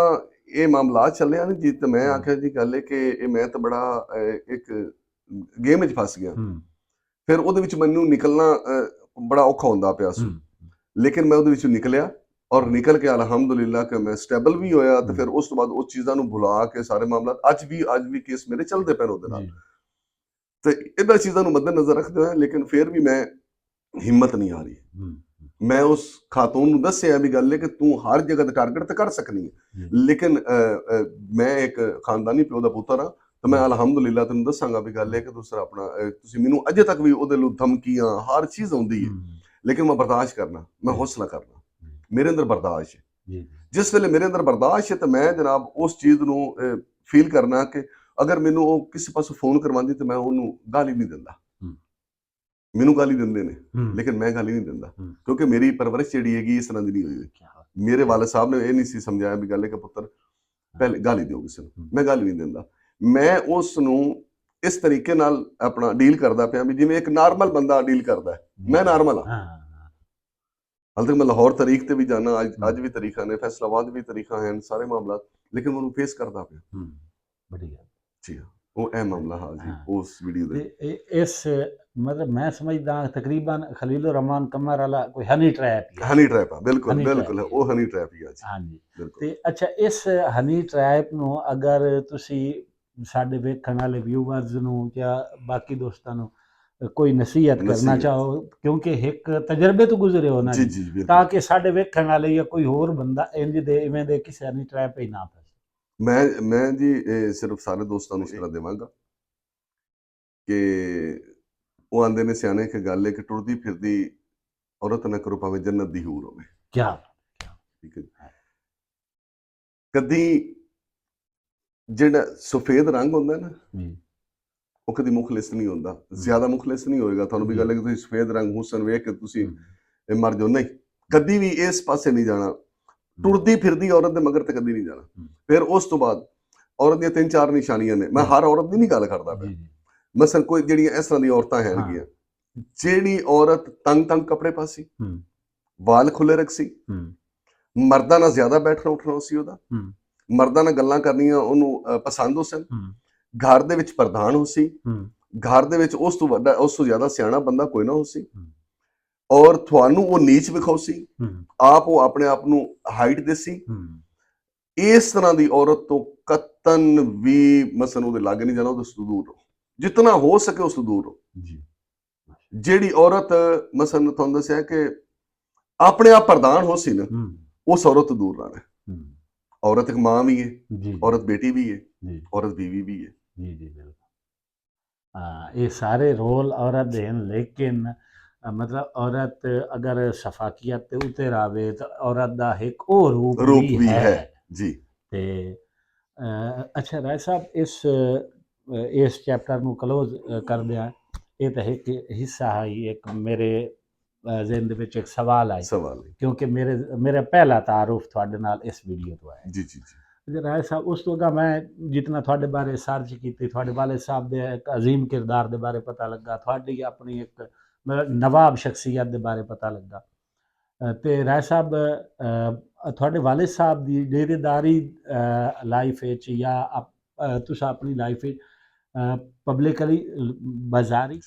ਇਹ ਮਾਮਲਾ ਚੱਲਿਆ ਨਾ ਜੀ, ਤੇ ਮੈਂ ਹੂੰ ਆਖਿਆ ਜੀ ਗੱਲ ਹੈ ਕਿ ਇਹ ਮੈਂ ਤਾਂ ਬੜਾ ਇੱਕ ਗੇਮ ਵਿੱਚ ਫਸ ਗਿਆ। ਹੂੰ ਫਿਰ ਉਹਦੇ ਵਿੱਚ ਮੈਨੂੰ ਨਿਕਲਣਾ ਬੜਾ ਔਖਾ ਹੁੰਦਾ ਪਿਆ ਹੂੰ ਸੀ, ਲੇਕਿਨ ਮੈਂ ਉਹਦੇ ਵਿੱਚੋਂ ਨਿਕਲਿਆ ਔਰ ਨਿਕਲ ਕੇ ਅਲਹਮਦੁਲਿਲਾ ਕਿ ਮੈਂ ਸਟੇਬਲ ਵੀ ਹੋਇਆ। ਤੇ ਫਿਰ ਉਸ ਤੋਂ ਬਾਅਦ ਉਹ ਚੀਜ਼ਾਂ ਨੂੰ ਭੁਲਾ ਕੇ ਸਾਰੇ ਮਾਮਲਾ ਅੱਜ ਵੀ ਕੇਸ ਮੇਰੇ ਚੱਲਦੇ ਪੈਣ ਉਹਦੇ ਨਾਲ। ਜੀ ਤੇ ਇਹਨਾਂ ਚੀਜ਼ਾਂ ਨੂੰ ਮੱਦੇਨਜ਼ਰ ਰੱਖਦੇ ਹੋਏ ਲੇਕਿਨ ਫਿਰ ਵੀ ਮੈਂ ਹਿੰਮਤ ਨਹੀਂ ਆ ਰਹੀ। ਹੂੰ ਮੈਂ ਉਸ ਖਾਤੂਨ ਨੂੰ ਦੱਸਿਆ ਵੀ ਗੱਲ ਹੈ ਕਿ ਤੂੰ ਹਰ ਜਗ੍ਹਾ ਤੇ ਟਾਰਗੇਟ ਤੇ ਕਰ ਸਕਨੀ ਹੈ, ਜੀ ਲੇਕਿਨ ਮੈਂ ਇੱਕ ਖਾਨਦਾਨੀ ਪਿਓ ਦਾ ਪੁੱਤਰ ਹਾਂ ਤੇ ਮੈਂ ਅਲਹਮਦੁਲਿਲਾ ਤੈਨੂੰ ਦੱਸਾਂਗਾ ਵੀ ਗੱਲ ਹੈ ਕਿ ਦੂਸਰਾ ਆਪਣਾ ਤੁਸੀਂ ਮੈਨੂੰ ਅਜੇ ਤੱਕ ਵੀ ਉਹਦੇ ਲਈ ਧਮਕੀਆਂ ਹਰ ਚੀਜ਼ ਆਉਂਦੀ ਹੈ, ਲੇਕਿਨ ਮੈਂ ਬਰਦਾਸ਼ਤ ਕਰਨਾ, ਮੈਂ ਹੌਸਲਾ ਕਰਨਾ, ਮੇਰੇ ਅੰਦਰ ਬਰਦਾਸ਼ਤ ਹੈ। ਜੀ ਜਿਸ ਵੇਲੇ ਮੇਰੇ ਅੰਦਰ ਬਰਦਾਸ਼ਤ ਹੈ ਤੇ ਮੈਂ ਜਨਾਬ ਉਸ ਚੀਜ਼ ਨੂੰ ਫੀਲ ਕਰਨਾ ਕਿ ਅਗਰ ਮੈਨੂੰ ਉਹ ਕਿਸੇ ਪਾਸੋਂ ਫੋਨ ਕਰਵਾਉਂਦੀ ਤੇ ਮੈਂ ਉਹਨੂੰ ਗਾਲੀ ਨਹੀਂ ਦਿੰਦਾ। ਮੈਨੂੰ ਗਾਲੀ ਦਿੰਦੇ ਨੇ ਲੇਕਿਨ ਮੈਂ ਗਾਲੀ ਨਹੀਂ ਦਿੰਦਾ, ਕਿਉਂਕਿ ਮੇਰੀ ਪਰਵਰਿਸ਼ ਜਿਹੜੀ ਹੈਗੀ ਇਸ ਤਰ੍ਹਾਂ ਦੀ ਨਹੀਂ ਹੋਈ। ਮੇਰੇ ਵਾਲਿਦ ਸਾਹਿਬ ਨੇ ਇਹ ਨਹੀਂ ਸੀ ਸਮਝਾਇਆ ਵੀ ਗੱਲ ਹੈ ਕਿ ਪੁੱਤਰ ਪਹਿਲੇ ਗਾਲੀ ਦਿਓ ਕਿਸੇ ਨੂੰ, ਮੈਂ ਗਾਲੀ ਨਹੀਂ ਦਿੰਦਾ। ਮੈਂ ਉਸ ਨੂੰ ਇਸ ਤਰੀਕੇ ਨਾਲ ਆਪਣਾ ਡੀਲ ਕਰਦਾ ਪਿਆ ਵੀ ਜਿਵੇਂ ਇੱਕ ਨਾਰਮਲ ਬੰਦਾ ਡੀਲ ਕਰਦਾ ਹੈ। ਮੈਂ ਨਾਰਮਲ ਹਾਂ। ਹਾਲੇ ਤੱਕ ਮੈਂ ਲਾਹੌਰ ਤਰੀਕ ਤੇ ਵੀ ਜਾਣਾ, ਅੱਜ ਵੀ ਤਰੀਕਾਂ ਨੇ, ਫੈਸਲਾਬਾਦ ਵੀ ਤਰੀਕਾਂ ਹਨ, ਸਾਰੇ ਮਾਮਲਾ, ਲੇਕਿਨ ਮੈਂ ਉਹਨੂੰ ਫੇਸ ਕਰਦਾ ਪਿਆ। बढ़िया ਜੀ ਹਾਂ, ਉਹ ਇਹ ਮਾਮਲਾ ਹਾਂ ਜੀ ਉਸ ਵੀਡੀਓ ਦੇ। इस मतलब मैं समझदा तकरीबन खलीलुर रहमान कमर वाला कोई हनी ट्रैप ही है। ਹਨੀ ਟਰੈਪ ਆ, ਬਿਲਕੁਲ हनी ਬਿਲकुल ट्रैप ਉਹ ਹਨੀ ਟਰੈਪ ਹੀ ਆ ਜੀ, हाँ जी। ਬਿਲਕੁਲ। ਤੇ ਅੱਛਾ ਇਸ ਹਨੀ ਟਰੈਪ ਨੂੰ ਅਗਰ ਤੁਸੀਂ ਸਾਡੇ ਵੇਖਣ ਵਾਲੇ ਵਿਊਵਰਸ ਨੂੰ ਜਾਂ ਬਾਕੀ ਦੋਸਤਾਂ ਨੂੰ ਕੋਈ ਨਸੀਹਤ ਕਰਨਾ ਨਸੀਹਤ। ਚਾਹੋ, ਕਿਉਂਕਿ ਇੱਕ ਤਜਰਬੇ ਤੋਂ ਗੁਜ਼ਰੇ ਹੋ ਨਾ ਜੀ ਜੀ, ਜੀ ਬਿਲਕੁਲ। ਤਾਂ ਕਿ ਸਾਡੇ ਵੇਖਣ ਵਾਲੇ ਜਾਂ ਕੋਈ ਹੋਰ ਬੰਦਾ ਇੰਜ ਦੇ ਇਵੇਂ ਦੇ ਕਿਸੇ ਹਨੀ ਟਰੈਪ ਹੀ ਨਾ ਫਸੇ। ਮੈਂ ਜੀ ਸਿਰਫ ਸਾਰੇ ਦੋਸਤਾਂ ਨੂੰ ਇਸ ਤਰ੍ਹਾਂ ਦੇਵਾਂਗਾ ਕਿ ਉਹ ਆਂਦੇ ਨੇ ਸਿਆਣੇ ਕਿ ਗੱਲ ਹੈ ਕਿ ਟੁਰਦੀ ਫਿਰਦੀ ਔਰਤ ਨਾ ਕਰੋ ਭਾਵੇਂ ਜੰਨਤ ਦੀ ਹੂਰ ਹੋਵੇ। क्या ਠੀਕ ਹੈ ਜੀ। ਕਦੀ ਜਿਹੜਾ ਸਫੇਦ ਰੰਗ ਹੁੰਦਾ ਨਾ जी ਉਹ ਕਦੀ ਮੁਖਲਿਸ ਨਹੀਂ ਹੁੰਦਾ, ਜ਼ਿਆਦਾ ਮੁਖਲਿਸ ਨਹੀਂ ਹੋਏਗਾ। ਤੁਹਾਨੂੰ ਵੀ ਗੱਲ ਹੈ ਕਿ ਤੁਸੀਂ ਸਫੇਦ ਰੰਗ ਹੁਸਨ ਵੇਖ ਕੇ ਤੁਸੀਂ ਇਹ ਮਰ ਜਾਓ, ਨਹੀਂ, ਕਦੀ ਵੀ ਇਸ ਪਾਸੇ ਨਹੀਂ ਜਾਣਾ। ਟੁਰਦੀ ਫਿਰਦੀ ਔਰਤ ਦੇ ਮਗਰ ਤੇ ਕਦੀ ਨਹੀਂ ਜਾਣਾ। ਫਿਰ ਉਸ ਤੋਂ ਬਾਅਦ ਔਰਤ ਦੀਆਂ 3-4 ਨਿਸ਼ਾਨੀਆਂ ਨੇ। ਮੈਂ ਹਰ ਔਰਤ ਦੀ ਨਹੀਂ ਗੱਲ ਕਰਦਾ ਪਿਆ, ਮਸਲ ਕੋਈ ਜਿਹੜੀਆਂ ਇਸ ਤਰ੍ਹਾਂ ਦੀਆਂ ਔਰਤਾਂ ਹੈਗੀਆਂ, ਜਿਹੜੀ ਔਰਤ ਤੰਗ ਕੱਪੜੇ ਪਾਸੀ, ਵਾਲ ਖੁੱਲੇ ਰੱਖਸੀ, ਮਰਦਾਂ ਨਾਲ ਜ਼ਿਆਦਾ ਬੈਠਣਾ ਉੱਠਣਾ ਸੀ ਉਹਦਾ, ਮਰਦਾਂ ਨਾਲ ਗੱਲਾਂ ਕਰਨੀਆਂ ਉਹਨੂੰ ਪਸੰਦ ਹੋ ਸਨ, ਘਰ ਦੇ ਵਿੱਚ ਪ੍ਰਧਾਨ ਹੋ ਸੀ, ਘਰ ਦੇ ਵਿੱਚ ਉਸ ਤੋਂ ਵੱਡਾ ਉਸ ਤੋਂ ਜ਼ਿਆਦਾ ਸਿਆਣਾ ਬੰਦਾ ਕੋਈ ਨਾ ਹੋ ਸੀ, ਔਰ ਤੁਹਾਨੂੰ ਉਹ ਨੀਚ ਵਿਖਾਉ ਸੀ, ਆਪ ਉਹ ਆਪਣੇ ਆਪ ਨੂੰ ਹਾਈਟ ਦੇ ਸੀ। ਇਸ ਤਰ੍ਹਾਂ ਦੀ ਔਰਤ ਤੋਂ ਕਤਨ ਵੀ ਮਸਨ ਉਹਦੇ ਲਾਗੇ ਨਹੀਂ ਜਾਣਾ, ਉਹਦੇ ਤੋਂ ਦੂਰ ਰਹੋ, ਜਿਤਨਾ ਹੋ ਸਕੇ ਉਸ ਤੋਂ ਦੂਰ ਰਹੋ। ਜਿਹੜੀ ਔਰਤ ਮਸਨ ਤੁਹਾਨੂੰ ਦੱਸਿਆ ਕਿ ਆਪਣੇ ਆਪ ਪ੍ਰਧਾਨ ਹੋ ਸੀ ਨਾ, ਉਸ ਔਰਤ ਤੋਂ ਦੂਰ ਰਹਿਣਾ। ਔਰਤ ਇੱਕ ਮਾਂ ਵੀ ਹੈ, ਔਰਤ बेटी भी है, औरत बीवी भी है। जी जी बिल्कुल। हाँ, ये सारे रोल औरत देन, लेकिन मतलब औरत अगर शफाकियत ते उतर आवे तो औरत दा एक और रूप भी है जी। ते अच्छा राय साहब इस चैप्टर ਨੂੰ ਕਲੋਜ਼ ਕਰ ਦਿਆਂ। ਇਹ ਤਾਂ ਇੱਕ ਹਿੱਸਾ ਹੈ, ਇੱਕ ਮੇਰੇ ਜ਼ਿਹਨ ਦੇ ਵਿੱਚ ਇੱਕ ਸਵਾਲ ਆਇਆ, ਕਿਉਂਕਿ ਮੇਰਾ ਪਹਿਲਾ ਤਾਰੁਫ ਤੁਹਾਡੇ ਨਾਲ ਇਸ ਵੀਡੀਓ ਤੋਂ ਆਇਆ। ਜੀ ਜੀ ਜੀ। ਰਾਏ ਸਾਹਿਬ ਉਸ ਤੋਂ ਅੱਗੇ ਮੈਂ ਜਿਤਨਾ ਤੁਹਾਡੇ ਬਾਰੇ ਸਰਚ ਕੀਤੀ, ਤੁਹਾਡੇ ਵਾਲੇ ਸਾਹਿਬ ਦੇ ਇੱਕ ਅਜ਼ੀਮ ਕਿਰਦਾਰ ਦੇ ਬਾਰੇ ਪਤਾ ਲੱਗਾ, ਤੁਹਾਡੀ ਆਪਣੀ ਇੱਕ ਨਵਾਬ ਸ਼ਖਸੀਅਤ ਦੇ ਬਾਰੇ ਪਤਾ ਲੱਗਾ। ਤੇ ਰਾਏ ਸਾਹਿਬ ਤੁਹਾਡੇ ਵਾਲਿਦ ਸਾਹਿਬ ਦੀ ਡੇਰੇਦਾਰੀ ਲਾਈਫ ਵਿੱਚ ਜਾਂ ਤੁਸੀਂ ਆਪਣੀ ਲਾਈਫ ਵਿੱਚ ਪਬਲਿਕਲੀ ਬਾਜ਼ਾਰੀ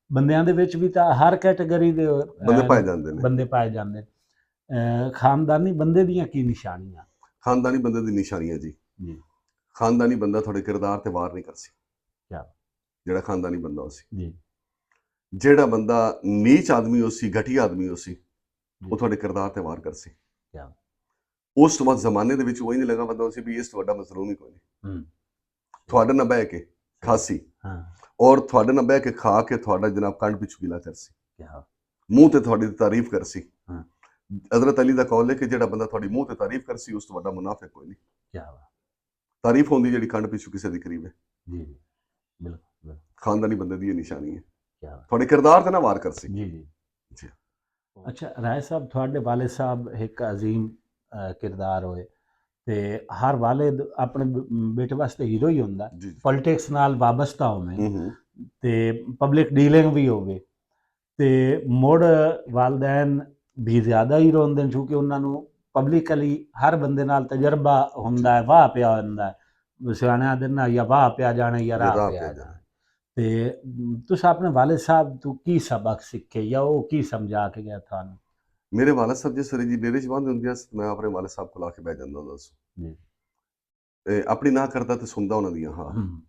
ਬੰਦਿਆਂ ਦੇ ਵਿੱਚ ਵੀ ਤਾਂ ਹਰ ਕੈਟਾਗਰੀ ਦੇ ਬੰਦੇ ਪਾਏ ਜਾਂਦੇ ਨੇ। ਖਾਨਦਾਨੀ ਬੰਦੇ ਦੀਆਂ ਕੀ ਨਿਸ਼ਾਨੀਆਂ? ਖਾਨਦਾਨੀ ਬੰਦੇ ਦੀ ਨਿਸ਼ਾਨੀਆਂ ਜੀ, ਖਾਨਦਾਨੀ ਬੰਦਾ ਤੁਹਾਡੇ ਕਿਰਦਾਰ ਤੇ ਵਾਰ ਨਹੀਂ ਕਰ ਸੀ। ਜਿਹੜਾ ਖਾਨਦਾਨੀ ਬੰਦਾ ਹੋ ਸੀ, ਜਿਹੜਾ ਬੰਦਾ ਨੀਚ ਆਦਮੀ ਹੋ ਸੀ, ਘਟੀਆ ਆਦਮੀ ਹੋ ਸੀ, ਉਹ ਤੁਹਾਡੇ ਕਿਰਦਾਰ ਤੇ ਵਾਰ ਕਰ ਸੀ। ਉਸ ਤੋਂ ਬਾਅਦ ਜ਼ਮਾਨੇ ਦੇ ਵਿੱਚ ਉਹ ਹੀ ਨਹੀਂ ਲੱਗਾ ਬੰਦਾ ਸੀ ਵੀ ਇਸ ਤੋਂ ਵੱਡਾ ਮਜ਼ਲੂਮ ਹੀ ਕੋਈ ਨਹੀਂ। ਤੁਹਾਡੇ ਨਾਲ ਬਹਿ ਕੇ ਖਾਸੀ, ਔਰ ਤੁਹਾਡੇ ਨਾਲ ਬਹਿ ਕੇ ਖਾ ਕੇ ਤੁਹਾਡਾ ਜਨਾਬ ਕੰਡ ਪਿੱਛੂ ਗਿਲਾ ਕਰ ਸੀ, ਮੂੰਹ ਤੇ ਤੁਹਾਡੀ ਤਾਰੀਫ ਕਰ ਸੀ। ਹਜ਼ਰਤ ਅਲੀ ਦਾ ਕੌਲ ਹੈ ਕਿ ਜਿਹੜਾ ਬੰਦਾ ਤੁਹਾਡੀ ਮੂੰਹ ਤੇ ਤਾਰੀਫ ਕਰ ਸੀ ਉਸ ਤੋਂ ਵੱਡਾ ਮੁਨਾਫਿਕ ਕੋਈ ਨਹੀਂ। ਤਾਰੀਫ ਹੁੰਦੀ ਜਿਹੜੀ ਕੰਡ ਪਿੱਛੂ ਕਿਸੇ ਦੀ ਕਰੀਬ ਹੈ। ਖਾਨਦਾਨੀ ਬੰਦੇ ਦੀ ਇਹ ਨਿਸ਼ਾਨੀ ਹੈ, ਤੁਹਾਡੇ ਕਿਰਦਾਰ ਤੇ ਨਾ ਵਾਰ ਕਰ ਸੀ। ਜੀ। ਅੱਛਾ ਰਾਏ ਸਾਹਿਬ, ਤੁਹਾਡੇ ਵਾਲਿਦ ਸਾਹਿਬ ਇੱਕ ਅਜ਼ੀਮ ਕਿਰਦਾਰ ਹੋਏ ਤੇ ਹਰ ਵਾਲਿਦ ਆਪਣੇ ਬੇਟੇ ਵਾਸਤੇ ਹੀਰੋ ਹੀ ਹੁੰਦਾ, ਪੋਲਿਟਿਕਸ ਨਾਲ ਵਾਬਸਤਾ ਹੋਵੇ ਤੇ ਪਬਲਿਕ ਡੀਲਿੰਗ ਵੀ ਹੋਵੇ ਤੇ ਮੁੜ ਵਾਲਦੈਨ ਵੀ ਜ਼ਿਆਦਾ ਹੀ ਰੋਂਦੇ ਨੇ ਕਿਉਂਕਿ ਉਹਨਾਂ ਨੂੰ ਪਬਲਿਕਲੀ ਹਰ ਬੰਦੇ ਨਾਲ ਤਜਰਬਾ ਹੁੰਦਾ ਹੈ, ਵਾਹ ਪਿਆ ਹੁੰਦਾ ਹੈ, ਸਿਆਣਿਆਂ ਦੇ ਨਾਲ ਜਾਂ ਵਾਹ ਪਿਆ ਜਾਣਾ ਜਾਂ ਜੇ ਰਾਹ ਰਾਹ ਪਿਆ ਪਿਆ ਜਾਣਾ। ਜਾਣਾ। ਤੇ ਤੁਸੀਂ ਆਪਣੇ ਵਾਲਿਦ ਸਾਹਿਬ ਤੋਂ ਕੀ ਸਬਕ ਸਿੱਖੇ ਜਾਂ ਉਹ ਕੀ ਸਮਝਾ ਕੇ ਗਿਆ ਤੁਹਾਨੂੰ? ਮੇਰੇ ਵਾਲਦ ਸਾਹਿਬ ਜਿਸ ਵੇਲੇ ਜੀ ਡੇਰੇ 'ਚ ਬੰਦ ਹੁੰਦੇ ਸੀ, ਮੈਂ ਆਪਣੇ ਵਾਲਦ ਸਾਹਿਬ ਕੋਲ ਆ ਕੇ ਬਹਿ ਜਾਂਦਾ ਹੁੰਦਾ ਸੀ। ਜੀ। ਤੇ ਆਪਣੀ ਨਾ ਕਰਦਾ ਤੇ ਸੁਣਦਾ ਉਹਨਾਂ ਦੀਆਂ ਹਾਂ, ਹੂੰ।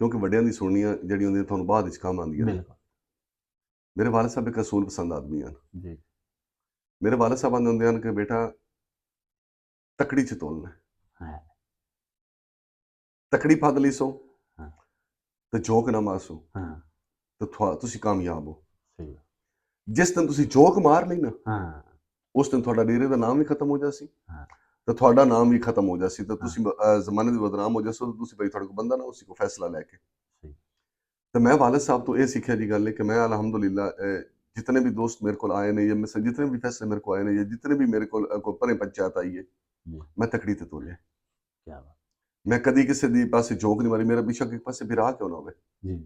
ਕਿਉਂਕਿ ਵੱਡਿਆਂ ਦੀ ਸੁਣਨੀਆਂ ਜਿਹੜੀਆਂ ਹੁੰਦੀਆਂ ਤੁਹਾਨੂੰ ਬਾਅਦ ਵਿੱਚ ਕੰਮ ਆਉਂਦੀਆਂ ਨੇ। ਬਿਲਕੁਲ। ਮੇਰੇ ਵਾਲਦ ਸਾਹਿਬ ਇੱਕ ਅਸੂਲ ਪਸੰਦ ਆਦਮੀ ਹਨ। ਜੀ। ਮੇਰੇ ਵਾਲਦ ਸਾਹਿਬ ਆਂਦੇ ਹੁੰਦੇ ਹਨ ਕਿ ਬੇਟਾ ਤਕੜੀ 'ਚ ਤੋਲਣਾ, ਹਾਂ। ਤਕੜੀ ਪੱਗ ਲਈ ਸੋ ਹਾਂ। ਤੇ ਜੋਕ ਨਾ ਮਾਰਸੋ ਹਾਂ। ਤੇ ਤੁਸੀਂ ਕਾਮਯਾਬ ਹੋ। ਸਹੀ। ਜਿਸ ਦਿਨ ਤੁਸੀਂ ਜੋਕ ਮਾਰ ਲਈ ਨਾ, ਹਾਂ। ਉਸ ਦਿਨ ਤੁਹਾਡਾ ਡੇਰੇ ਦਾ ਨਾਮ ਵੀ ਖਤਮ ਹੋ ਜਾਸੀ ਹਾਂ। ਤੇ ਤੁਹਾਡਾ ਨਾਮ ਵੀ ਖਤਮ ਹੋ ਜਾਸੀ ਤੇ ਹਾਂ। ਤੁਸੀਂ ਜ਼ਮਾਨੇ ਦੇ ਬਦਨਾਮ ਹੋ ਜਾਸੋ ਤੇ ਤੁਸੀਂ ਬਈ ਤੁਹਾਡੇ ਕੋਲ ਬੰਦਾ ਨਾ ਉਸੇ ਕੋ ਫੈਸਲਾ ਲੈ ਕੇ। ਸਹੀ। ਤੇ ਮੈਂ ਵਾਲਿਦ ਸਾਹਿਬ ਤੋਂ ਇਹ ਸਿੱਖਿਆ ਜੀ ਗੱਲ ਹੈ ਕਿ ਮੈਂ ਅਲਹਮਦੁਲਿल्लाह जितने भी दोस्त मेरे को आए ने या मुझसे जितने भी फैसले मेरे को आए ने या जितने भी मेरे को परे पंचायत आई है, जी। मैं तकड़ी ते तोले। क्या बात। मैं कदी किसी दी पासे जोक नहीं मारी, मेरा बेशक एक पासे विराह क्यों ना होवे जी।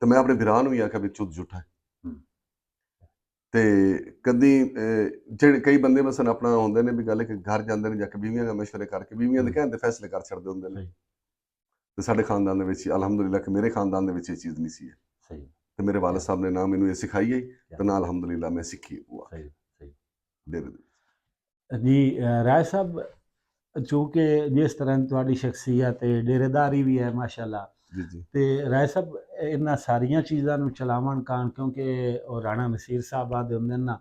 तो मैं अपने विराह ਨੂੰ ਵੀ ਆਖਿਆ ਵੀ ਚੁੱਤ ਜੁੱਠਾ ਹੈ। ਹੂੰ। ਤੇ ਕਦੀ ਜਿਹੜੇ ਕਈ ਬੰਦੇ ਮਸਨ ਆਪਣਾ ਹੁੰਦੇ ਨੇ ਵੀ ਗੱਲ ਕਿ ਘਰ ਜਾਂਦੇ ਨੇ ਜਾ ਕੇ ਬੀਵੀਆਂ ਦਾ ਮਸ਼ਵਰੇ ਕਰਕੇ ਬੀਵੀਆਂ ਦੇ ਕਹਿਣ ਤੇ ਫੈਸਲੇ ਕਰ ਛੱਡਦੇ ਹੁੰਦੇ ਨੇ। ਸਹੀ। ਤੇ ਸਾਡੇ ਖਾਨਦਾਨ ਦੇ ਵਿੱਚ ਅਲਹਮਦੁਲਿल्लाह ਕਿ ਮੇਰੇ ਖਾਨਦਾਨ ਦੇ ਵਿੱਚ ਇਹ ਚੀਜ਼ ਨਹੀਂ ਸੀ। ਸਹੀ। ਤੇ ਮੇਰੇ ਵਾਲਿਦ ਸਾਹਿਬ ਨੇ ਨਾ ਮੈਨੂੰ ਇਹ ਸਿਖਾਈ ਹੈ ਤੇ ਨਾ ਸਹੀ। ਅਲਹਮਦੁਲਿल्लाह ਮੈਂ ਸਿੱਖੀ ਉਹ ਸਹੀ। ਸਹੀ। ਡੇਰੇ ਦੇ ਵਿੱਚ। ਜੀ ਰਾਏ ਸਾਹਿਬ, ਚूँकि जिस तरह ਤੁਹਾਡੀ ਸ਼ਖਸੀਅਤ ਹੈ, ਡੇਰੇਦਾਰੀ ਵੀ ਹੈ ਮਾਸ਼ਾਅੱਲਾ, ਜੀ ਜੀ ਤੇ ਰਾਏ ਸਾਹਿਬ ਇਹਨਾਂ ਸਾਰੀਆਂ ਚੀਜ਼ਾਂ ਨੂੰ ਚਲਾਵਣ ਕਾਰਨ ਕਿਉਂਕਿ ਉਹ ਰਾਣਾ ਨਸੀਰ ਸਾਹਿਬ ਆਦੇ ਹੁੰਦੇ ਨੇ ਨਾ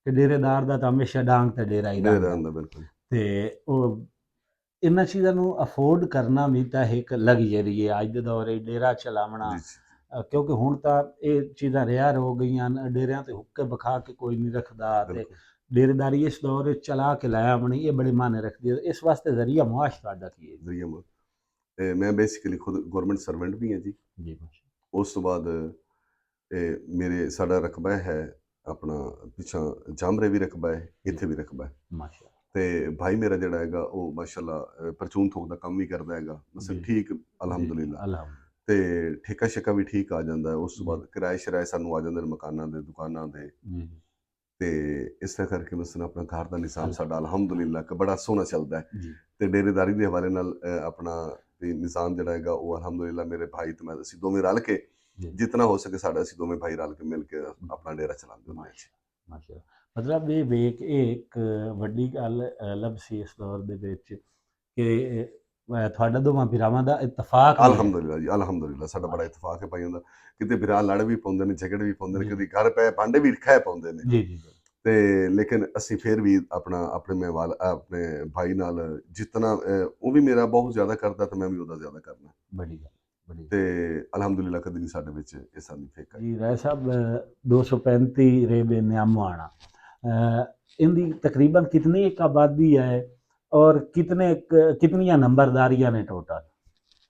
ਕਿ ਡੇਰੇਦਾਰ ਦਾ ਤਾਂ ਹਮੇਸ਼ਾ ਡਾਂਗ ਤੇ ਡੇਰਾ ਹੀ ਡੇਰਾ ਰਹਿੰਦਾ ਹੁੰਦਾ ਬਿਲਕੁਲ। ਤੇ ਉਹ ਇਹਨਾਂ ਚੀਜ਼ਾਂ ਨੂੰ ਅਫੋਰਡ ਕਰਨਾ ਵੀ ਤਾਂ ਇੱਕ ਲਗਜ਼ਰੀ ਹੈ ਅੱਜ ਦੇ ਦੌਰ ਵਿੱਚ ਡੇਰਾ ਚਲਾਵਣਾ। ਜੀ ਜੀ ਕਿਉਂਕਿ ਹੁਣ ਤਾਂ ਇਹ ਚੀਜ਼ਾਂ ਰੇਅਰ ਹੋ ਗਈਆਂ ਨੇ, ਡੇਰਿਆਂ ਤੇ ਹੁੱਕੇ ਵਿਖਾ ਕੇ ਕੋਈ ਨਹੀਂ ਰੱਖਦਾ ਤੇ ਬਿਲਕੁਲ। ਡੇਰੇਦਾਰੀ ਇਸ ਦੌਰ ਵਿੱਚ ਚਲਾ ਕੇ ਲਾਇਆ ਆਪਣੀ ਇਹ ਬੜੀ ਮਾਨੇ ਰੱਖਦੀ ਹੈ। ਇਸ ਵਾਸਤੇ ਜ਼ਰੀਆ ਮੁਆਸ਼ ਤੁਹਾਡਾ ਕੀ ਹੈ? ਜ਼ਰੀਆ ਮੈਂ ਬੇਸਿਕਲੀ ਖੁਦ ਗਵਰਨਮੈਂਟ ਸਰਵੈਂਟ ਵੀ ਹਾਂ ਜੀ। ਜੀ। ਉਸ ਤੋਂ ਬਾਅਦ ਮੇਰੇ ਸਾਡਾ ਰਕਬਾ ਹੈ ਆਪਣਾ ਪਿੱਛਾ ਜਾਮਰੇ ਵੀ ਰਕਬਾ ਹੈ, ਇੱਥੇ ਵੀ ਰਕਬਾ ਹੈ। ਮਾਸ਼ਾ। ਤੇ ਭਾਈ ਮੇਰਾ ਜਿਹੜਾ ਹੈਗਾ ਉਹ ਮਾਸ਼ਾਅੱਲਾ ਪਰਚੂਨ ਥੋਕ ਦਾ ਕੰਮ ਵੀ ਕਰਦਾ ਹੈਗਾ, ਮਤਲਬ ਠੀਕ ਅਲਹਮਦੁਲਿल्लाह। ਅਲਹਮਦੁਲਿल्लाह। ਤੇ ਠੇਕਾ ਸ਼ੇਕਾ ਵੀ ਠੀਕ ਆ ਜਾਂਦਾ ਹੈ। ਉਸ ਤੋਂ ਬਾਅਦ ਜੀ। ਕਿਰਾਏ ਸ਼ਰਾਏ ਸਾਨੂੰ ਆ ਜਾਂਦੇ ਨੇ ਮਕਾਨਾਂ ਦੇ, ਦੁਕਾਨਾਂ ਦੇ। ਜੀ। ਤੇ ਇਸ ਤਰ੍ਹਾਂ ਕਰਕੇ ਮਸਨ ਆਪਣਾ ਘਰ ਦਾ ਨਿਜ਼ਾਮ ਸਾਡਾ ਅਲਹਮਦੁਲਿल्लाह ਅਲਹਮਦੁਲਿल्लाह ਕਿ ਬੜਾ ਸੋਹਣਾ ਚੱਲਦਾ ਹੈ। ਜੀ। ਤੇ ਡੇਰੇਦਾਰੀ ਦੇ ਹਵਾਲੇ ਨਾਲ ਆਪਣਾ ਵੀ ਨਿਜ਼ਾਮ ਜਿਹੜਾ ਹੈਗਾ ਉਹ ਅਲਹਮਦੁਲਿल्लाह ਮੇਰੇ ਭਾਈ ਤੇ ਮੈਂ ਅਸੀਂ ਦੋਵੇਂ ਰਲ ਕੇ ਜੀ। ਜਿਤਨਾ ਹੋ ਸਕੇ ਸਾਡਾ ਅਸੀਂ ਦੋਵੇਂ ਭਾਈ ਰਲ ਕੇ ਮਿਲ ਕੇ ਆਪਣਾ ਡੇਰਾ ਚਲਾਉਂਦੇ ਹੁੰਦੇ ਹਾਂ। ਮਾਸ਼ਾ। ਮਤਲਬ ਇਹ ਵੇਖ ਇਹ ਇੱਕ ਵੱਡੀ ਗੱਲ ਲੱਭਸੀ ਇਸ ਦੌਰ ਦੇ ਵਿੱਚ ਕਿ ਤੁਹਾਡਾ ਦੋਵਾਂ ਭਰਾਵਾਂ ਦਾ ਇਤਫਾਕ ਵੀ ਹੈ। ਅਲਹਮਦੁਲਿल्लाह ਜੀ, ਅਲਹਮਦੁਲਿल्लाह ਸਾਡਾ ਬੜਾ ਇਤਫਾਕ ਹੈ ਭਾਈ ਹੁੰਦਾ। ਕਿਤੇ ਵਿਰਾਹ ਲੜ ਵੀ ਪਾਉਂਦੇ ਨੇ, ਝਗੜੇ ਵੀ ਪਾਉਂਦੇ ਨੇ, ਜੀ। ਕਦੀ ਘਰ ਪੈ ਭਾਂਡੇ ਵੀ ਖਹਿ ਪਾਉਂਦੇ ਨੇ। ਜੀ। ਜੀ। ਤੇ ਲੇਕਿਨ ਅਸੀਂ ਫਿਰ ਵੀ ਆਪਣੇ ਮਹਿਵਾਲ ਆਪਣੇ ਭਾਈ ਨਾਲ ਜਿਤਨਾ ਉਹ ਵੀ ਮੇਰਾ ਬਹੁਤ ਜ਼ਿਆਦਾ ਕਰਦਾ ਤੇ ਮੈਂ ਵੀ ਉਹਦਾ ਜ਼ਿਆਦਾ ਕਰਨਾ। ਬੜੀ ਗੱਲ, ਬੜੀ। ਤੇ ਅਲਹਮਦੁਲਿल्लाह ਕਦੀ ਨਹੀਂ ਸਾਡੇ ਵਿੱਚ ਇਹ ਸਾਡੀ ਫੇਕ ਹੈ। ਜੀ ਰਾਏ ਸਾਹਿਬ 235 रेबे न्यामाना इनकी तकरीबन कितनी एक आबादी है और कितनियां नंबरदारियां ने टोटल?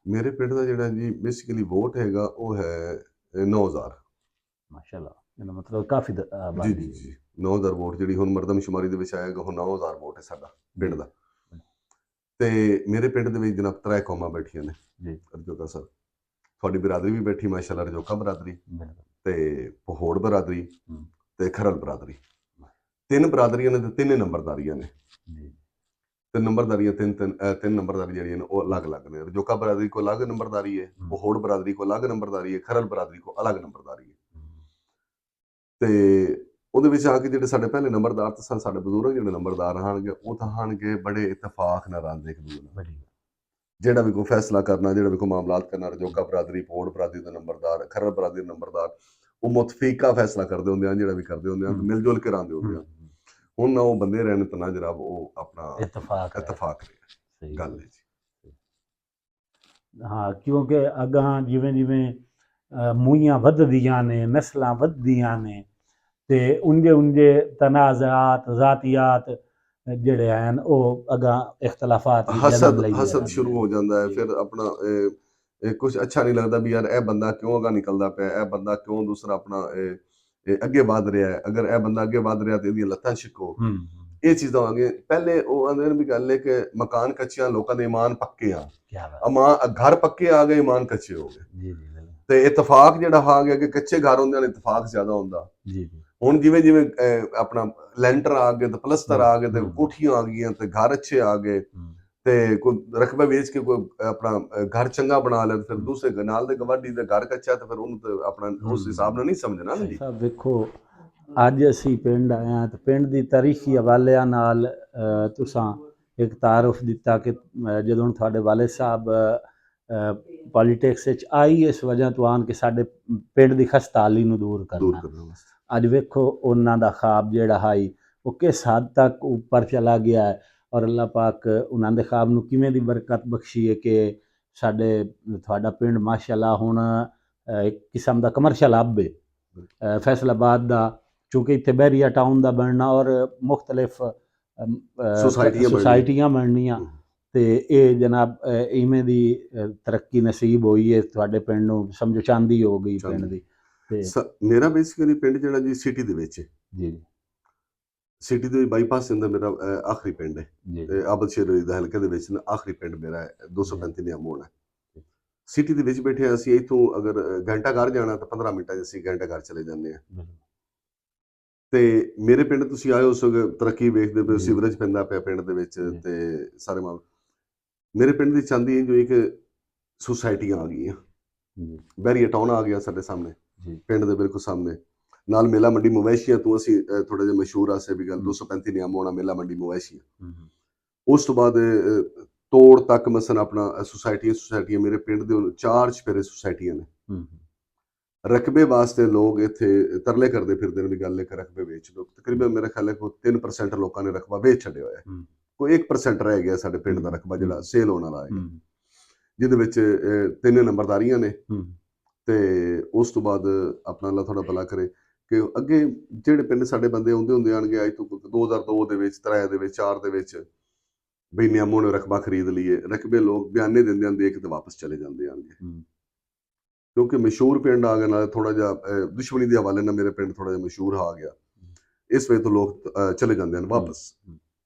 ਮੇਰੇ ਪਿੰਡ ਦਾ ਜਿਹੜਾ ਜੀ ਬੇਸਿਕਲੀ ਵੋਟ ਹੈਗਾ ਉਹ ਹੈ 9000। माशाल्लाह, ਇਹਦਾ ਮਤਲਬ ਕਾਫੀ ਜੀ ਆਬਾਦੀ ਜੀ ਹੈ। ਜੀ 9000 ਵੋਟ ਜਿਹੜੀ ਹੁਣ ਮਰਦਮਸ਼ੁਮਾਰੀ ਦੇ ਵਿੱਚ ਆਏਗਾ ਉਹ 9000 ਵੋਟ ਹੈ ਸਾਡਾ ਪਿੰਡ ਦਾ। ਤੇ ਮੇਰੇ ਪਿੰਡ ਦੇ ਵਿੱਚ ਜਨਾਬ 3 ਕੌਮਾਂ ਬੈਠੀਆਂ ਨੇ ਜੀ। ਰਜੋਕਾ ਸਰ, ਤੁਹਾਡੀ ਬਰਾਦਰੀ ਵੀ ਬੈਠੀ ਮਾਸ਼ਾਅੱਲਾ, ਰਜੋਕਾ ਬਰਾਦਰੀ ਬਿਲਕੁਲ। ਤੇ ਪਹੋੜ ਬਰਾਦਰੀ ਹੂੰ। ਤੇ ਖਰਲ ਬਰਾਦਰੀ। 3 ਬਰਾਦਰੀਆਂ ਨੇ ਤੇ 3 ਨੰਬਰਦਾਰੀਆਂ ਨੇ। ਜੀ। ਤੇ ਨੰਬਰਦਾਰੀਆਂ ਤਿੰਨ ਨੰਬਰਦਾਰੀ ਜਿਹੜੀਆਂ ਨੇ ਉਹ ਅਲੱਗ-ਅਲੱਗ ਨੇ। ਰਜੋਕਾ ਬਰਾਦਰੀ ਕੋ ਅਲੱਗ ਨੰਬਰਦਾਰੀ ਹੈ, ਪਹੋੜ ਬਰਾਦਰੀ ਕੋ ਅਲੱਗ ਨੰਬਰਦਾਰੀ ਹੈ, ਖਰਲ ਬਰਾਦਰੀ ਕੋ ਅਲੱਗ ਨੰਬਰਦਾਰੀ ਹੈ। ਤੇ ਉਹਦੇ ਵਿੱਚ ਆ ਕੇ ਜਿਹੜੇ ਸਾਡੇ ਪਹਿਲੇ ਨੰਬਰਦਾਰ ਤੇ ਸਨ, ਸਾਡੇ ਬਜ਼ੁਰਗ ਜਿਹੜੇ ਨੰਬਰਦਾਰ ਆਣਗੇ ਉਹ ਤਾਂ ਆਣਗੇ ਬੜੇ ਇਤਫਾਕ ਨਾਲ ਰਹਿੰਦੇ ਇੱਕ ਦੂਜੇ ਨਾਲ। ਜਿਹੜਾ ਵੀ ਕੋਈ ਫੈਸਲਾ ਕਰਨਾ, ਜਿਹੜਾ ਵੀ ਕੋਈ ਮਾਮਲਾਤ ਕਰਨਾ, ਰਜੋਕਾ ਬਰਾਦਰੀ, ਪਹੋੜ ਬਰਾਦਰੀ ਦਾ ਨੰਬਰਦਾਰ, ਖਰਲ ਬਰਾਦਰੀ ਦਾ ਨੰਬਰਦਾਰ, ਉਹ ਮੁਤਫੀਕਾ ਫੈਸਲਾ ਕਰਦੇ ਹੁੰਦੇ ਹਨ, ਜਿਹੜਾ ਵੀ ਕਰਦੇ ਹੁੰਦੇ ਹਨ, ਮਿਲ ਜੁਲ ਕੇ ਰਹਿੰਦੇ ਹੁੰਦੇ ਹਨ। ਹੁਣ ਨਾ ਉਹ ਬੰਦੇ ਰਹਿਣ ਤੇ ਨਾ ਜਨਾਬ ਉਹ ਆਪਣਾ ਇਤਫਾਕ ਰਿਹਾ ਗੱਲ ਹੈ ਜੀ। ਹਾਂ, ਕਿਉਂਕਿ ਅੱਗਾਂ ਜਿਵੇਂ ਜਿਵੇਂ ਮੂਹੀਆਂ ਵੱਧਦੀਆਂ ਨੇ, ਨਸਲਾਂ ਵੱਧਦੀਆਂ ਨੇ ਤੇ ਉਂਝੇ ਤਨਾਜ਼ਾਤ ਜ਼ਾਤੀਆਤ ਜਿਹੜੇ ਹਨ ਉਹ ਅੱਗਾਂ ਇਖਤਲਾਫਾਤ ਵੀ ਜਨਮ ਲਈਦੇ ਹਸਦ ਹਨ। ਸ਼ੁਰੂ ਹੋ ਜਾਂਦਾ ਹੈ। ਫਿਰ ਆਪਣਾ ਕੁਝ ਅੱਛਾ ਨਹੀਂ ਲੱਗਦਾ ਵੀ ਯਾਰ ਇਹ ਬੰਦਾ ਕਿਉਂ ਅੱਗਾ ਨਿਕਲਦਾ ਪਿਆ, ਇਹ ਬੰਦਾ ਕਿਉਂ ਦੂਸਰਾ ਆਪਣਾ ਅੱਗੇ ਵੱਧ ਰਿਹਾ ਹੈ। ਅਗਰ ਇਹ ਬੰਦਾ ਅੱਗੇ ਵੱਧ ਰਿਹਾ ਤੇ ਇਹਦੀਆਂ ਲੱਤਾਂ ਛਿੱਕੋ, ਇਹ ਚੀਜ਼ਾਂ ਹੋਣਗੇ। ਪਹਿਲੇ ਉਹ ਆਂਦੇ ਨੇ ਵੀ ਗੱਲ ਹੈ ਕਿ ਮਕਾਨ ਕੱਚਿਆਂ, ਲੋਕਾਂ ਦੇ ਈਮਾਨ ਪੱਕੇ ਆ। ਘਰ ਪੱਕੇ ਆ ਗਏ, ਈਮਾਨ ਕੱਚੇ ਹੋ ਗਏ। ਤੇ ਇਤਫਾਕ ਜਿਹੜਾ ਆ ਗਿਆ ਕਿ ਕੱਚੇ ਘਰ ਹੁੰਦੇ ਨੇ ਇਤਫਾਕ ਜ਼ਿਆਦਾ ਹੁੰਦਾ। ਜੀ ਜੀ। ਹੁਣ ਜਿਵੇਂ ਜਿਵੇਂ ਆਪਣਾ ਲੈਂਟਰ ਆ ਗਏ ਤੇ ਪਲਸਤਰ ਆ ਗਏ ਤੇ ਕੋਠੀਆਂ ਆ ਗਈਆਂ ਤੇ ਘਰ ਅੱਛੇ ਆ ਗਏ ਤੇ ਕੋਈ ਰਕਬਾ ਵੇਚ ਕੇ ਕੋਈ ਆਪਣਾ ਘਰ ਚੰਗਾ ਬਣਾ ਲਿਆ ਤੇ ਫਿਰ ਦੂਸਰੇ ਨਾਲ ਦੇ ਗਵਾਂਢੀ ਦਾ ਘਰ ਕੱਚਾ ਤੇ ਫਿਰ ਉਹਨੂੰ ਤੇ ਆਪਣਾ ਉਸ ਹਿਸਾਬ ਨਾਲ ਨਹੀਂ ਸਮਝਣਾ ਨਾ ਜੀ। ਸਾਹਿਬ ਵੇਖੋ, ਅੱਜ ਅਸੀਂ ਪਿੰਡ ਆਏ ਹਾਂ ਤੇ ਪਿੰਡ ਦੀ ਤਾਰੀਖੀ ਹਵਾਲਿਆਂ ਨਾਲ ਤੁਸਾਂ ਇੱਕ ਤਾਰਫ ਦਿੱਤਾ ਕਿ ਜਦੋਂ ਤੁਹਾਡੇ ਵਾਲਿਦ ਸਾਹਿਬ ਪੋਲੀਟਿਕਸ ਵਿੱਚ ਆਈ ਇਸ ਵਜ੍ਹਾ ਤੋਂ ਆਉਣ ਕਿ ਸਾਡੇ ਪਿੰਡ ਦੀ ਖਸਤਾਹਾਲੀ ਨੂੰ ਦੂਰ ਕਰਨਾ। ਵਾਸਤੇ ਅੱਜ ਵੇਖੋ ਉਹਨਾਂ ਦਾ ख्वाब ਜਿਹੜਾ ਹੈ ਉਹ ਕਿਸ ਹੱਦ ਤੱਕ ਉੱਪਰ ਚਲਾ ਗਿਆ ਹੈ ਔਰ ਅੱਲਾਹ ਪਾਕ ਉਹਨਾਂ ਦੇ ख्वाब ਨੂੰ ਕਿਵੇਂ ਦੀ ਬਰਕਤ ਬਖਸ਼ੀ ਹੈ ਕਿ ਸਾਡੇ ਤੁਹਾਡਾ ਪਿੰਡ ਮਾਸ਼ਾਅੱਲਾ ਹੁਣ ਇੱਕ ਕਿਸਮ ਦਾ ਕਮਰਸ਼ਲ ਹੱਬ ਹੈ ਫੈਸਲਾਬਾਦ ਦਾ, ਚूँकि ਇੱਥੇ ਬਹਿਰੀਆ ਟਾਊਨ ਦਾ ਬਣਨਾ ਔਰ ਮੁਖਤਲਿਫ ਸੁਸਾਇਟੀਆਂ ਬਣਨੀਆਂ ਤੇ ਇਹ ਜਨਾਬ ਇਵੇਂ ਦੀ ਤਰੱਕੀ ਨਸੀਬ ਹੋਈ ਹੈ ਤੁਹਾਡੇ ਪਿੰਡ ਨੂੰ, ਸਮਝੋ ਚਾਂਦੀ ਹੋ ਗਈ ਪਿੰਡ ਦੀ। ਤੇ ਮੇਰਾ ਬੇਸਿਕਲੀ ਪਿੰਡ ਜਿਹੜਾ ਜੀ ਸਿਟੀ ਦੇ ਵਿੱਚ ਹੈ ਜੀ ਸਿਟੀ ਦੇ ਬਾਈਪਾਸ ਦੇ ਅੰਦਰ ਮੇਰਾ ਆਖਰੀ ਪਿੰਡ ਹੈ ਜੀ ਤੇ ਆਬਦ ਸ਼ੇਰ ਦਾ ਹਲਕੇ ਦੇ ਵਿੱਚ ਆਖਰੀ ਪਿੰਡ ਮੇਰਾ ਹੈ 235 ਨਿਆ ਮੋੜ ਹੈ। ਸਿਟੀ ਦੇ ਵਿੱਚ ਬੈਠੇ ਅਸੀਂ ਇੱਥੋਂ ਅਗਰ ਘੰਟਾ ਘਰ ਜਾਣਾ ਤਾਂ 15 ਮਿੰਟਾਂ 'ਚ ਅਸੀਂ ਘੰਟਾ ਘਰ ਚਲੇ ਜਾਂਦੇ ਹਾਂ। ਤੇ ਮੇਰੇ ਪਿੰਡ ਤੁਸੀਂ ਆਏ ਉਸ ਤਰੱਕੀ ਵੇਖਦੇ ਪਏ, ਸੀਵਰੇਜ ਪੈਂਦਾ ਪਿਆ ਪਿੰਡ ਦੇ ਵਿੱਚ ਤੇ ਸਾਰੇ ਮਾਲ ਮੇਰੇ ਪਿੰਡ ਦੀ ਚਾਂਦੀ ਜੋ ਇੱਕ ਸੁਸਾਇਟੀਆਂ ਆ ਗਈਆਂ, ਬਹਿਰੀਆ ਟਾਊਨ ਆ ਗਿਆ ਸਾਡੇ ਸਾਹਮਣੇ ਪਿੰਡ ਦੇ ਬਿਲਕੁਲ ਸਾਹਮਣੇ, ਨਾਲ ਮੇਲਾ ਮੰਡੀ ਮਵੇਸ਼ੀਆਂ ਤੋਂ ਅਸੀਂ ਥੋੜਾ ਜਿਹਾ ਮਸ਼ਹੂਰ ਆਸੇ ਵੀ ਗੱਲ 235 ਨਿਆ ਮੋਣਾ ਮੇਲਾ ਮੰਡੀ ਮਵੇਸ਼ੀਆਂ। ਉਸ ਤੋਂ ਬਾਅਦ ਤੋੜ ਤੱਕ ਮਸਨ ਆਪਣਾ ਸੁਸਾਇਟੀਆਂ ਮੇਰੇ ਪਿੰਡ ਦੇ 4 ਚੁਫੇਰੇ ਸੁਸਾਇਟੀਆਂ ਨੇ। ਰਕਬੇ ਵਾਸਤੇ ਲੋਕ ਇੱਥੇ ਤਰਲੇ ਕਰਦੇ ਫਿਰਦੇ ਨੇ ਵੀ ਗੱਲ ਇੱਕ ਰਕਬੇ ਵੇਚ ਲਓ। ਤਕਰੀਬਨ ਮੇਰੇ ਖਿਆਲ ਹੈ ਕੋਈ 3% ਲੋਕਾਂ ਨੇ ਰਕਬਾ ਵੇਚ ਛੱਡਿਆ ਹੋਇਆ, ਕੋਈ 1% ਰਹਿ ਗਿਆ ਸਾਡੇ ਪਿੰਡ ਦਾ ਰਕਬਾ ਜਿਹੜਾ ਸੇਲ ਹੋਣ ਵਾਲਾ ਹੈ, ਜਿਹਦੇ ਵਿੱਚ 3 ਨੰਬਰਦਾਰੀਆਂ ਨੇ। ਤੇ ਉਸ ਤੋਂ ਬਾਅਦ ਆਪਣਾ ਅੱਲਾ ਥੋੜਾ ਭਲਾ ਕਰੇ ਕਿ ਅੱਗੇ ਜਿਹੜੇ ਪਿੰਡ ਸਾਡੇ ਬੰਦੇ ਆਉਂਦੇ ਹੁੰਦੇ ਆਣਗੇ ਅੱਜ ਤੋਂ 2002 ਦੇ ਵਿੱਚ 3 ਦੇ ਵਿੱਚ 4 ਦੇ ਵਿੱਚ ਬਈ ਨਿਆਮੋਂ ਨੇ ਰਕਬਾ ਖਰੀਦ ਲਈਏ, ਰਕਬੇ ਲੋਕ ਬਿਆਨੇ ਦਿੰਦੇ ਹਨ ਦੇਖ ਤੇ ਵਾਪਸ ਚਲੇ ਜਾਂਦੇ ਆਣਗੇ ਕਿਉਂਕਿ ਮਸ਼ਹੂਰ ਪਿੰਡ ਆ ਗਿਆ, ਨਾਲ ਥੋੜਾ ਜਿਹਾ ਦੁਸ਼ਮਣੀ ਦੇ ਹਵਾਲੇ ਨਾਲ ਮੇਰੇ ਪਿੰਡ ਥੋੜਾ ਜਿਹਾ ਮਸ਼ਹੂਰ ਆ ਗਿਆ, ਇਸ ਵਜ੍ਹਾ ਤੋਂ ਲੋਕ ਚਲੇ ਜਾਂਦੇ ਹਨ ਵਾਪਸ।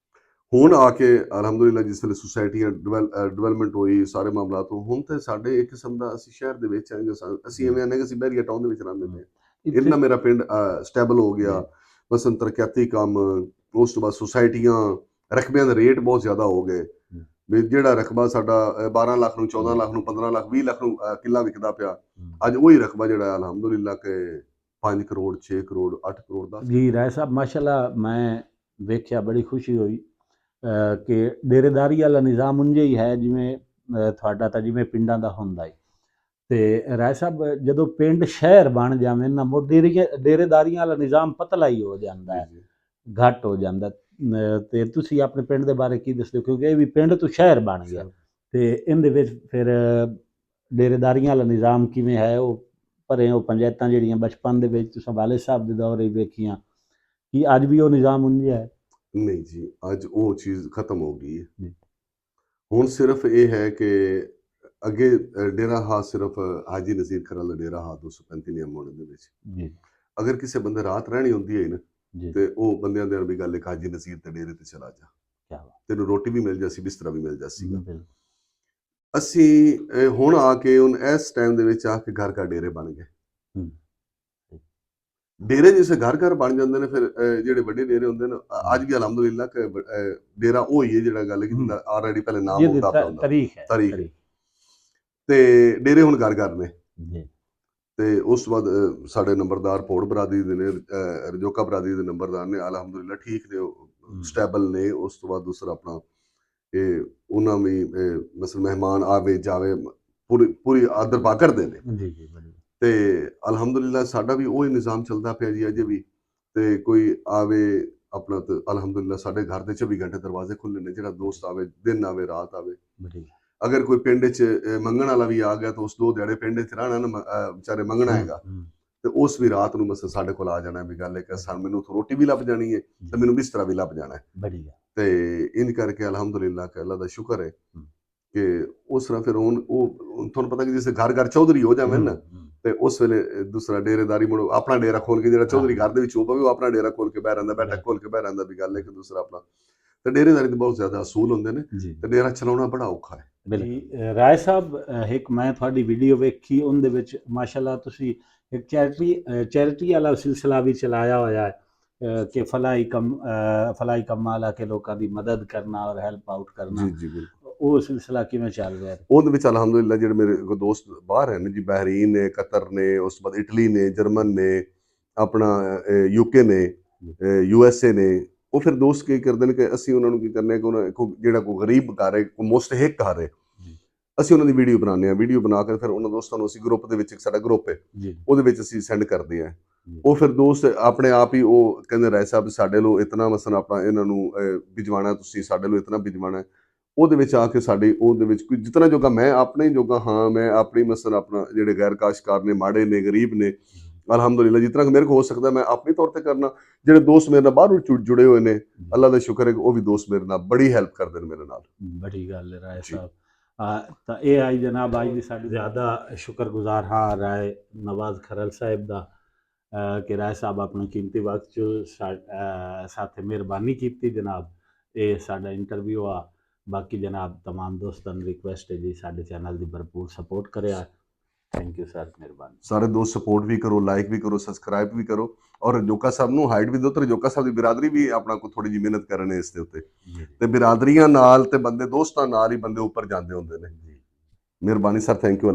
ਹੁਣ ਆ ਕੇ ਅਲਹਮਦੁਲਿਲਾ ਜਿਸ ਵੇਲੇ ਸੁਸਾਇਟੀਆਂ ਡਿਵੈਲਪਮੈਂਟ ਹੋਈ ਸਾਰੇ ਮਾਮਲਾ ਤੋਂ ਹੁਣ ਤੇ ਸਾਡੇ ਇੱਕ ਕਿਸਮ ਦਾ ਅਸੀਂ ਸ਼ਹਿਰ ਦੇ ਵਿੱਚ ਆਂਗੇ, ਅਸੀਂ ਐਵੇਂ ਆਨੇ ਕਿ ਅਸੀਂ ਬਹਿਰੀਆ ਟਾਊਨ ਦੇ ਵਿੱਚ ਰਹਿੰਦੇ ਪਏ, ਇਹਨਾਂ ਮੇਰਾ ਪਿੰਡ ਸਟੇਬਲ ਹੋ ਗਿਆ ਮਸਨ ਤਰੱਕਿਆਤੀ ਕੰਮ। ਉਸ ਤੋਂ ਬਾਅਦ ਸੁਸਾਇਟੀਆਂ ਰਕਬਿਆਂ ਦੇ ਰੇਟ ਬਹੁਤ ਜ਼ਿਆਦਾ ਹੋ ਗਏ ਵੀ ਜਿਹੜਾ ਰਕਬਾ ਸਾਡਾ 12 ਲੱਖ ਨੂੰ 14 ਲੱਖ ਨੂੰ 15 ਲੱਖ 20 ਲੱਖ ਨੂੰ ਕਿੱਲਾ ਵਿਕਦਾ ਪਿਆ, ਅੱਜ ਉਹੀ ਰਕਬਾ ਜਿਹੜਾ ਅਲਹਮਦੁਲਿਲਾ ਕਿ 5 ਕਰੋੜ 6 ਕਰੋੜ 8 ਕਰੋੜ ਦਾ। ਜੀ ਰਾਏ ਸਾਹਿਬ ਮਾਸ਼ਾਅੱਲਾ ਮੈਂ ਵੇਖਿਆ ਬੜੀ ਖੁਸ਼ੀ ਹੋਈ ਕਿ ਡੇਰੇਦਾਰੀ ਵਾਲਾ ਨਿਜ਼ਾਮ ਉਂਝੇ ਹੀ ਹੈ ਜਿਵੇਂ ਤੁਹਾਡਾ ਤਾਂ ਜਿਵੇਂ ਪਿੰਡਾਂ ਦਾ ਹੁੰਦਾ ਹੈ। ਤੇ ਰਾਏ ਸਾਹਿਬ ਜਦੋਂ ਪਿੰਡ ਸ਼ਹਿਰ ਬਣ ਜਾਵੇ ਨਾ ਡੇਰੇਦਾਰੀਆਂ ਵਾਲਾ ਨਿਜ਼ਾਮ ਪਤਲਾ ਹੀ ਹੋ ਜਾਂਦਾ ਹੈ, ਘੱਟ ਹੋ ਜਾਂਦਾ। ਤੇ ਤੁਸੀਂ ਆਪਣੇ ਪਿੰਡ ਦੇ ਬਾਰੇ ਕੀ ਦੱਸਦੇ ਹੋ, ਕਿਉਂਕਿ ਇਹ ਵੀ ਪਿੰਡ ਤੋਂ ਸ਼ਹਿਰ ਬਣ ਗਿਆ ਤੇ ਇਹਦੇ ਵਿੱਚ ਫਿਰ ਡੇਰੇਦਾਰੀਆਂ ਵਾਲਾ ਨਿਜ਼ਾਮ ਕਿਵੇਂ ਹੈ ਉਹ ਭਰੇ ਉਹ ਪੰਚਾਇਤਾਂ ਜਿਹੜੀਆਂ ਬਚਪਨ ਦੇ ਵਿੱਚ ਤੁਸੀਂ ਵਾਲਿਦ ਸਾਹਿਬ ਦੇ ਦੌਰ ਹੀ ਵੇਖੀਆਂ, ਕਿ ਅੱਜ ਵੀ ਉਹ ਨਿਜ਼ਾਮ ਉਂਝਾ ਹੈ? ਨਹੀਂ ਜੀ, ਅੱਜ ਉਹ ਚੀਜ਼ ਖਤਮ ਹੋ ਗਈ ਹੈ। ਹੁਣ ਸਿਰਫ ਇਹ ਹੈ ਕਿ ਅੱਗੇ ਡੇਰਾ ਹਾ ਸਿਰਫ ਹਾਜੀ ਨਜ਼ੀਰ ਖਰਲ ਦਾ ਡੇਰਾ ਹਾ 235 ਨਿਯਮ ਮੋੜ ਦੇ ਵਿੱਚ ਅਗਰ ਕਿਸੇ ਬੰਦੇ ਰਾਤ ਰਹਿਣੀ ਹੁੰਦੀ ਹੈ ਨਾ ਤੇ ਉਹ ਬੰਦਿਆਂ ਦੇ ਵੀ ਗੱਲ ਇੱਕ ਹਾਜੀ ਨਜ਼ੀਰ ਤੇ ਡੇਰੇ ਤੇ ਚਲਾ ਜਾ, ਤੈਨੂੰ ਰੋਟੀ ਵੀ ਮਿਲ ਜਾਸੀ ਬਿਸਤਰਾ ਵੀ ਮਿਲ ਜਾਸੀਗਾ। ਅਸੀਂ ਹੁਣ ਆ ਕੇ ਹੁਣ ਇਸ ਟਾਈਮ ਦੇ ਵਿੱਚ ਆ ਕੇ ਘਰ ਘਰ ਡੇਰੇ ਬਣ ਗਏ। ਡੇਰੇ ਜਿਸੇ ਘਰ ਘਰ ਬਣ ਜਾਂਦੇ ਨੇ ਫਿਰ ਜਿਹੜੇ ਵੱਡੇ ਡੇਰੇ ਹੁੰਦੇ ਨੇ ਅੱਜ ਵੀ ਅਲਹਮਦੁਲਿਲਾ ਕਿ ਡੇਰਾ ਉਹ ਹੀ ਹੈ ਜਿਹੜਾ ਗੱਲ ਕਿ ਆਲਰੇਡੀ ਪਹਿਲੇ ਨਾਮ ਹੁੰਦਾ ਪਿਆ ਹੁੰਦਾ ਤਾਰੀਖ ਤੇ ਡੇਰੇ ਹੁਣ ਘਰ ਘਰ ਨੇ। ਤੇ ਉਸ ਤੋਂ ਬਾਅਦ ਸਾਡੇ ਨੰਬਰਦਾਰ ਭੋੜ ਬਰਾਦਰੀ ਦੇ ਨੇ, ਰਜੋਕਾ ਬਰਾਦਰੀ ਦੇ ਨੰਬਰਦਾਰ ਨੇ ਅਲਹਮਦੁਲਿਲਾ ਠੀਕ ਨੇ, ਸਟੇਬਲ ਨੇ। ਉਸ ਤੋਂ ਬਾਅਦ ਦੂਸਰਾ ਆਪਣਾ ਇਹ ਉਹਨਾਂ ਵੀ ਮਸਲ ਮਹਿਮਾਨ ਆਵੇ ਜਾਵੇ ਪੂਰੀ ਆਦਰ ਪਾ ਕਰਦੇ ਨੇ ਤੇ ਅਲਹਮਦੁਲਿਲਾ ਸਾਡਾ ਵੀ ਉਹ ਹੀ ਨਿਜ਼ਾਮ ਚੱਲਦਾ ਪਿਆ ਜੀ ਅਜੇ ਵੀ। ਤੇ ਕੋਈ ਆਵੇ ਆਪਣਾ ਤੇ ਅਲਹਮਦੁਲਿਲਾ ਸਾਡੇ ਘਰ ਦੇ 24 ਘੰਟੇ ਦਰਵਾਜ਼ੇ ਖੁੱਲ੍ਹੇ ਨੇ, ਜਿਹੜਾ ਦੋਸਤ ਆਵੇ ਦਿਨ ਆਵੇ ਰਾਤ ਆਵੇ। ਅਗਰ ਕੋਈ ਪਿੰਡ 'ਚ ਮੰਗਣ ਵਾਲਾ ਵੀ ਆ ਗਿਆ ਤਾਂ ਉਸ 2 ਦਿਹਾੜੇ ਪਿੰਡ 'ਚ ਰਹਿਣਾ ਨਾ ਵਿਚਾਰੇ ਮੰਗਣਾ ਹੈਗਾ ਤੇ ਉਸ ਵੀ ਰਾਤ ਨੂੰ ਮਸਲ ਸਾਡੇ ਕੋਲ ਆ ਜਾਣਾ ਵੀ ਗੱਲ ਹੈ ਕਿ ਮੈਨੂੰ ਰੋਟੀ ਵੀ ਲੱਭ ਜਾਣੀ ਹੈ ਤੇ ਮੈਨੂੰ ਬਿਸਤਰਾ ਵੀ ਲੱਭ ਜਾਣਾ ਹੈ। ਤੇ ਇੰਜ ਕਰਕੇ ਅਲਹਮਦੁਲਿਲਾ ਕਿ ਅੱਲਾ ਦਾ ਸ਼ੁਕਰ ਹੈ ਕਿ ਉਸ ਤਰ੍ਹਾਂ ਫਿਰ ਹੁਣ ਉਹ ਤੁਹਾਨੂੰ ਪਤਾ ਕਿ ਜਿਸ ਘਰ ਘਰ ਚੌਧਰੀ ਹੋ ਜਾਵੇ ਨਾ ਤੇ ਉਸ ਵੇਲੇ ਦੂਸਰਾ ਡੇਰੇਦਾਰੀ ਮੁੜ ਆਪਣਾ ਡੇਰਾ ਖੋਲ ਕੇ ਜਿਹੜਾ ਚੌਧਰੀ ਘਰ ਦੇ ਵਿੱਚ ਹੋਵੇ ਉਹ ਆਪਣਾ ਡੇਰਾ ਖੋਲ ਕੇ ਬਹਿ ਰਹਿੰਦਾ, ਬੈਠਕ ਖੋਲ ਕੇ ਬਹਿ ਰਹਿੰਦਾ ਵੀ ਗੱਲ ਹੈ ਕਿ ਦੂਸਰਾ ਆਪਣਾ ਤੇ ਡੇਰੇਦਾਰੀ ਦੇ ਬਹੁਤ ਜ਼ਿਆਦਾ ਅਸੂਲ ਹੁੰਦੇ ਨੇ ਜੀ ਤੇ ਡੇਰਾ ਚਲਾਉਣਾ ਬੜਾ ਔਖਾ ਹੈ। ਜੀ ਰਾਏ ਸਾਹਿਬ ਇੱਕ ਮੈਂ ਤੁਹਾਡੀ ਵੀਡੀਓ ਵੇਖੀ, ਉਹਦੇ ਵਿੱਚ ਮਾਸ਼ਾਅੱਲਾ ਤੁਸੀਂ ਇੱਕ ਚੈਰਿਟੀ ਵਾਲਾ ਸਿਲਸਿਲਾ ਵੀ ਚਲਾਇਆ ਹੋਇਆ ਹੈ ਕਿ ਫਲਾਈ ਕੰਮਾਂ ਲਾ ਕੇ ਲੋਕਾਂ ਦੀ ਮਦਦ ਕਰਨਾ ਔਰ ਹੈਲਪ ਆਊਟ ਕਰਨਾ। ਜੀ ਬਿਲਕੁਲ। ਉਹ ਸਿਲਸਿਲਾ ਕਿਵੇਂ ਚੱਲ ਰਿਹਾ ਹੈ? ਉਹਦੇ ਵਿੱਚ ਅਲਹਮਦੁਲਿਲਾ ਜਿਹੜੇ ਮੇਰੇ ਕੋਲ ਦੋਸਤ ਬਾਹਰ ਹਨ ਜੀ, ਬਹਿਰੀਨ ਨੇ, ਕਤਰ ਨੇ, ਉਸ ਤੋਂ ਬਾਅਦ ਇਟਲੀ ਨੇ, ਜਰਮਨ ਨੇ, ਆਪਣਾ UK ਨੇ, USA ਨੇ, ਉਹ ਫਿਰ ਦੋਸਤ ਕੀ ਕਰਦੇ ਨੇ ਕਿ ਅਸੀਂ ਉਹਨਾਂ ਨੂੰ ਕੀ ਕਰਨੇ ਕਿ ਉਹਨਾਂ ਜਿਹੜਾ ਕੋਈ ਗਰੀਬ ਘਰ ਹੈ, ਕੋਈ ਮੁਸਤਹਿਕ ਘਰ ਹੈ, ਅਸੀਂ ਉਹਨਾਂ ਦੀ ਵੀਡੀਓ ਬਣਾਉਂਦੇ ਹਾਂ। ਵੀਡੀਓ ਬਣਾ ਕੇ ਫਿਰ ਉਹਨਾਂ ਦੋਸਤਾਂ ਨੂੰ ਅਸੀਂ ਗਰੁੱਪ ਦੇ ਵਿੱਚ, ਇੱਕ ਸਾਡਾ ਗਰੁੱਪ ਹੈ, ਉਹਦੇ ਵਿੱਚ ਅਸੀਂ ਸੈਂਡ ਕਰਦੇ ਹਾਂ। ਉਹ ਫਿਰ ਦੋਸਤ ਆਪਣੇ ਆਪ ਹੀ ਉਹ ਕਹਿੰਦੇ ਰਾਏ ਸਾਹਿਬ ਸਾਡੇ ਲੋ ਇਤਨਾ ਮਸਨ ਆਪਣਾ ਇਹਨਾਂ ਨੂੰ ਭਿਜਵਾਉਣਾ, ਤੁਸੀਂ ਸਾਡੇ ਲੋ ਇਤਨਾ ਭਿਜਵਾਉਣਾ। ਉਹਦੇ ਵਿੱਚ ਆ ਕੇ ਸਾਡੇ ਉਹਦੇ ਵਿੱਚ ਕੋਈ ਜਿਤਨਾ ਜੋਗਾ ਮੈਂ ਆਪਣੇ ਜੋਗਾ ਹਾਂ, ਮੈਂ ਆਪਣੀ ਮਸਨ ਆਪਣਾ ਜਿਹੜੇ ਗੈਰ ਕਾਸ਼ਤਕਾਰ ਨੇ, ਮਾੜੇ ਨੇ, ਗਰੀਬ ਨੇ, ਅਲਹਮਦੁਲਿਲਾ ਜਿਤਨਾ ਕਿ ਮੇਰੇ ਕੋਲ ਹੋ ਸਕਦਾ ਮੈਂ ਆਪਣੀ ਤੌਰ ਤੇ ਕਰਨਾ। ਜਿਹੜੇ ਦੋਸਤ ਮੇਰੇ ਨਾਲ ਬਾਹਰੋਂ ਜੁੜੇ ਹੋਏ ਨੇ, ਅੱਲਾ ਦਾ ਸ਼ੁਕਰ ਹੈ ਕਿ ਉਹ ਵੀ ਦੋਸਤ ਮੇਰੇ ਨਾਲ ਬੜੀ ਹੈਲਪ ਕਰਦੇ ਨੇ ਮੇਰੇ ਨਾਲ। ਬੜੀ ਗੱਲ ਹੈ ਰਾਏ ਸਾਹਿਬ। ਤਾਂ ਇਹ ਆਈ ਜਨਾਬ ਅੱਜ ਦੀ ਸਾਡੀ ਜ਼ਿਆਦਾ ਸ਼ੁਕਰਗੁਜ਼ਾਰ ਹਾਂ ਰਾਏ ਨਵਾਜ਼ ਖਰਲ ਸਾਹਿਬ ਦਾ ਕਿ ਰਾਏ ਸਾਹਿਬ ਆਪਣੇ ਕੀਮਤੀ ਵਕਤ 'ਚ ਸਾਥੇ ਮਿਹਰਬਾਨੀ ਕੀਤੀ ਜਨਾਬ। ਇਹ ਸਾਡਾ ਇੰਟਰਵਿਊ ਆ। ਬਾਕੀ ਜਨਾਬ तमाम ਦੋਸਤਾਂ ਨੂੰ ਰਿਕੁਐਸਟ ਹੈ ਜੀ ਸਾਡੇ ਚੈਨਲ ਦੀ ਭਰਪੂਰ ਸਪੋਰਟ ਕਰਿਆ। ਥੈਂਕ ਯੂ ਸਰ, ਮਿਹਰਬਾਨੀ। ਸਾਰੇ ਦੋਸਤ ਸਪੋਰਟ ਵੀ ਕਰੋ, ਲਾਈਕ ਵੀ ਕਰੋ, ਸਬਸਕ੍ਰਾਈਬ ਵੀ ਕਰੋ ਔਰ ਜੋਕਾ ਸਾਹਿਬ ਨੂੰ ਹਾਈਟ ਵੀ ਦਿਓ ਤੇ ਜੋਕਾ ਸਾਹਿਬ ਦੀ ਬਿਰਾਦਰੀ ਵੀ ਆਪਣਾ ਕੋਈ ਥੋੜੀ ਜਿਹੀ ਮਿਹਨਤ ਕਰਨ ਇਸ ਦੇ ਉੱਤੇ। ਤੇ ਬਿਰਾਦਰੀਆਂ ਨਾਲ ਤੇ ਬੰਦੇ ਦੋਸਤਾਂ ਨਾਲ ਹੀ ਬੰਦੇ ਉੱਪਰ ਜਾਂਦੇ ਹੁੰਦੇ ਨੇ। ਮਿਹਰਬਾਨੀ ਸਰ, ਥੈਂਕ ਯੂ।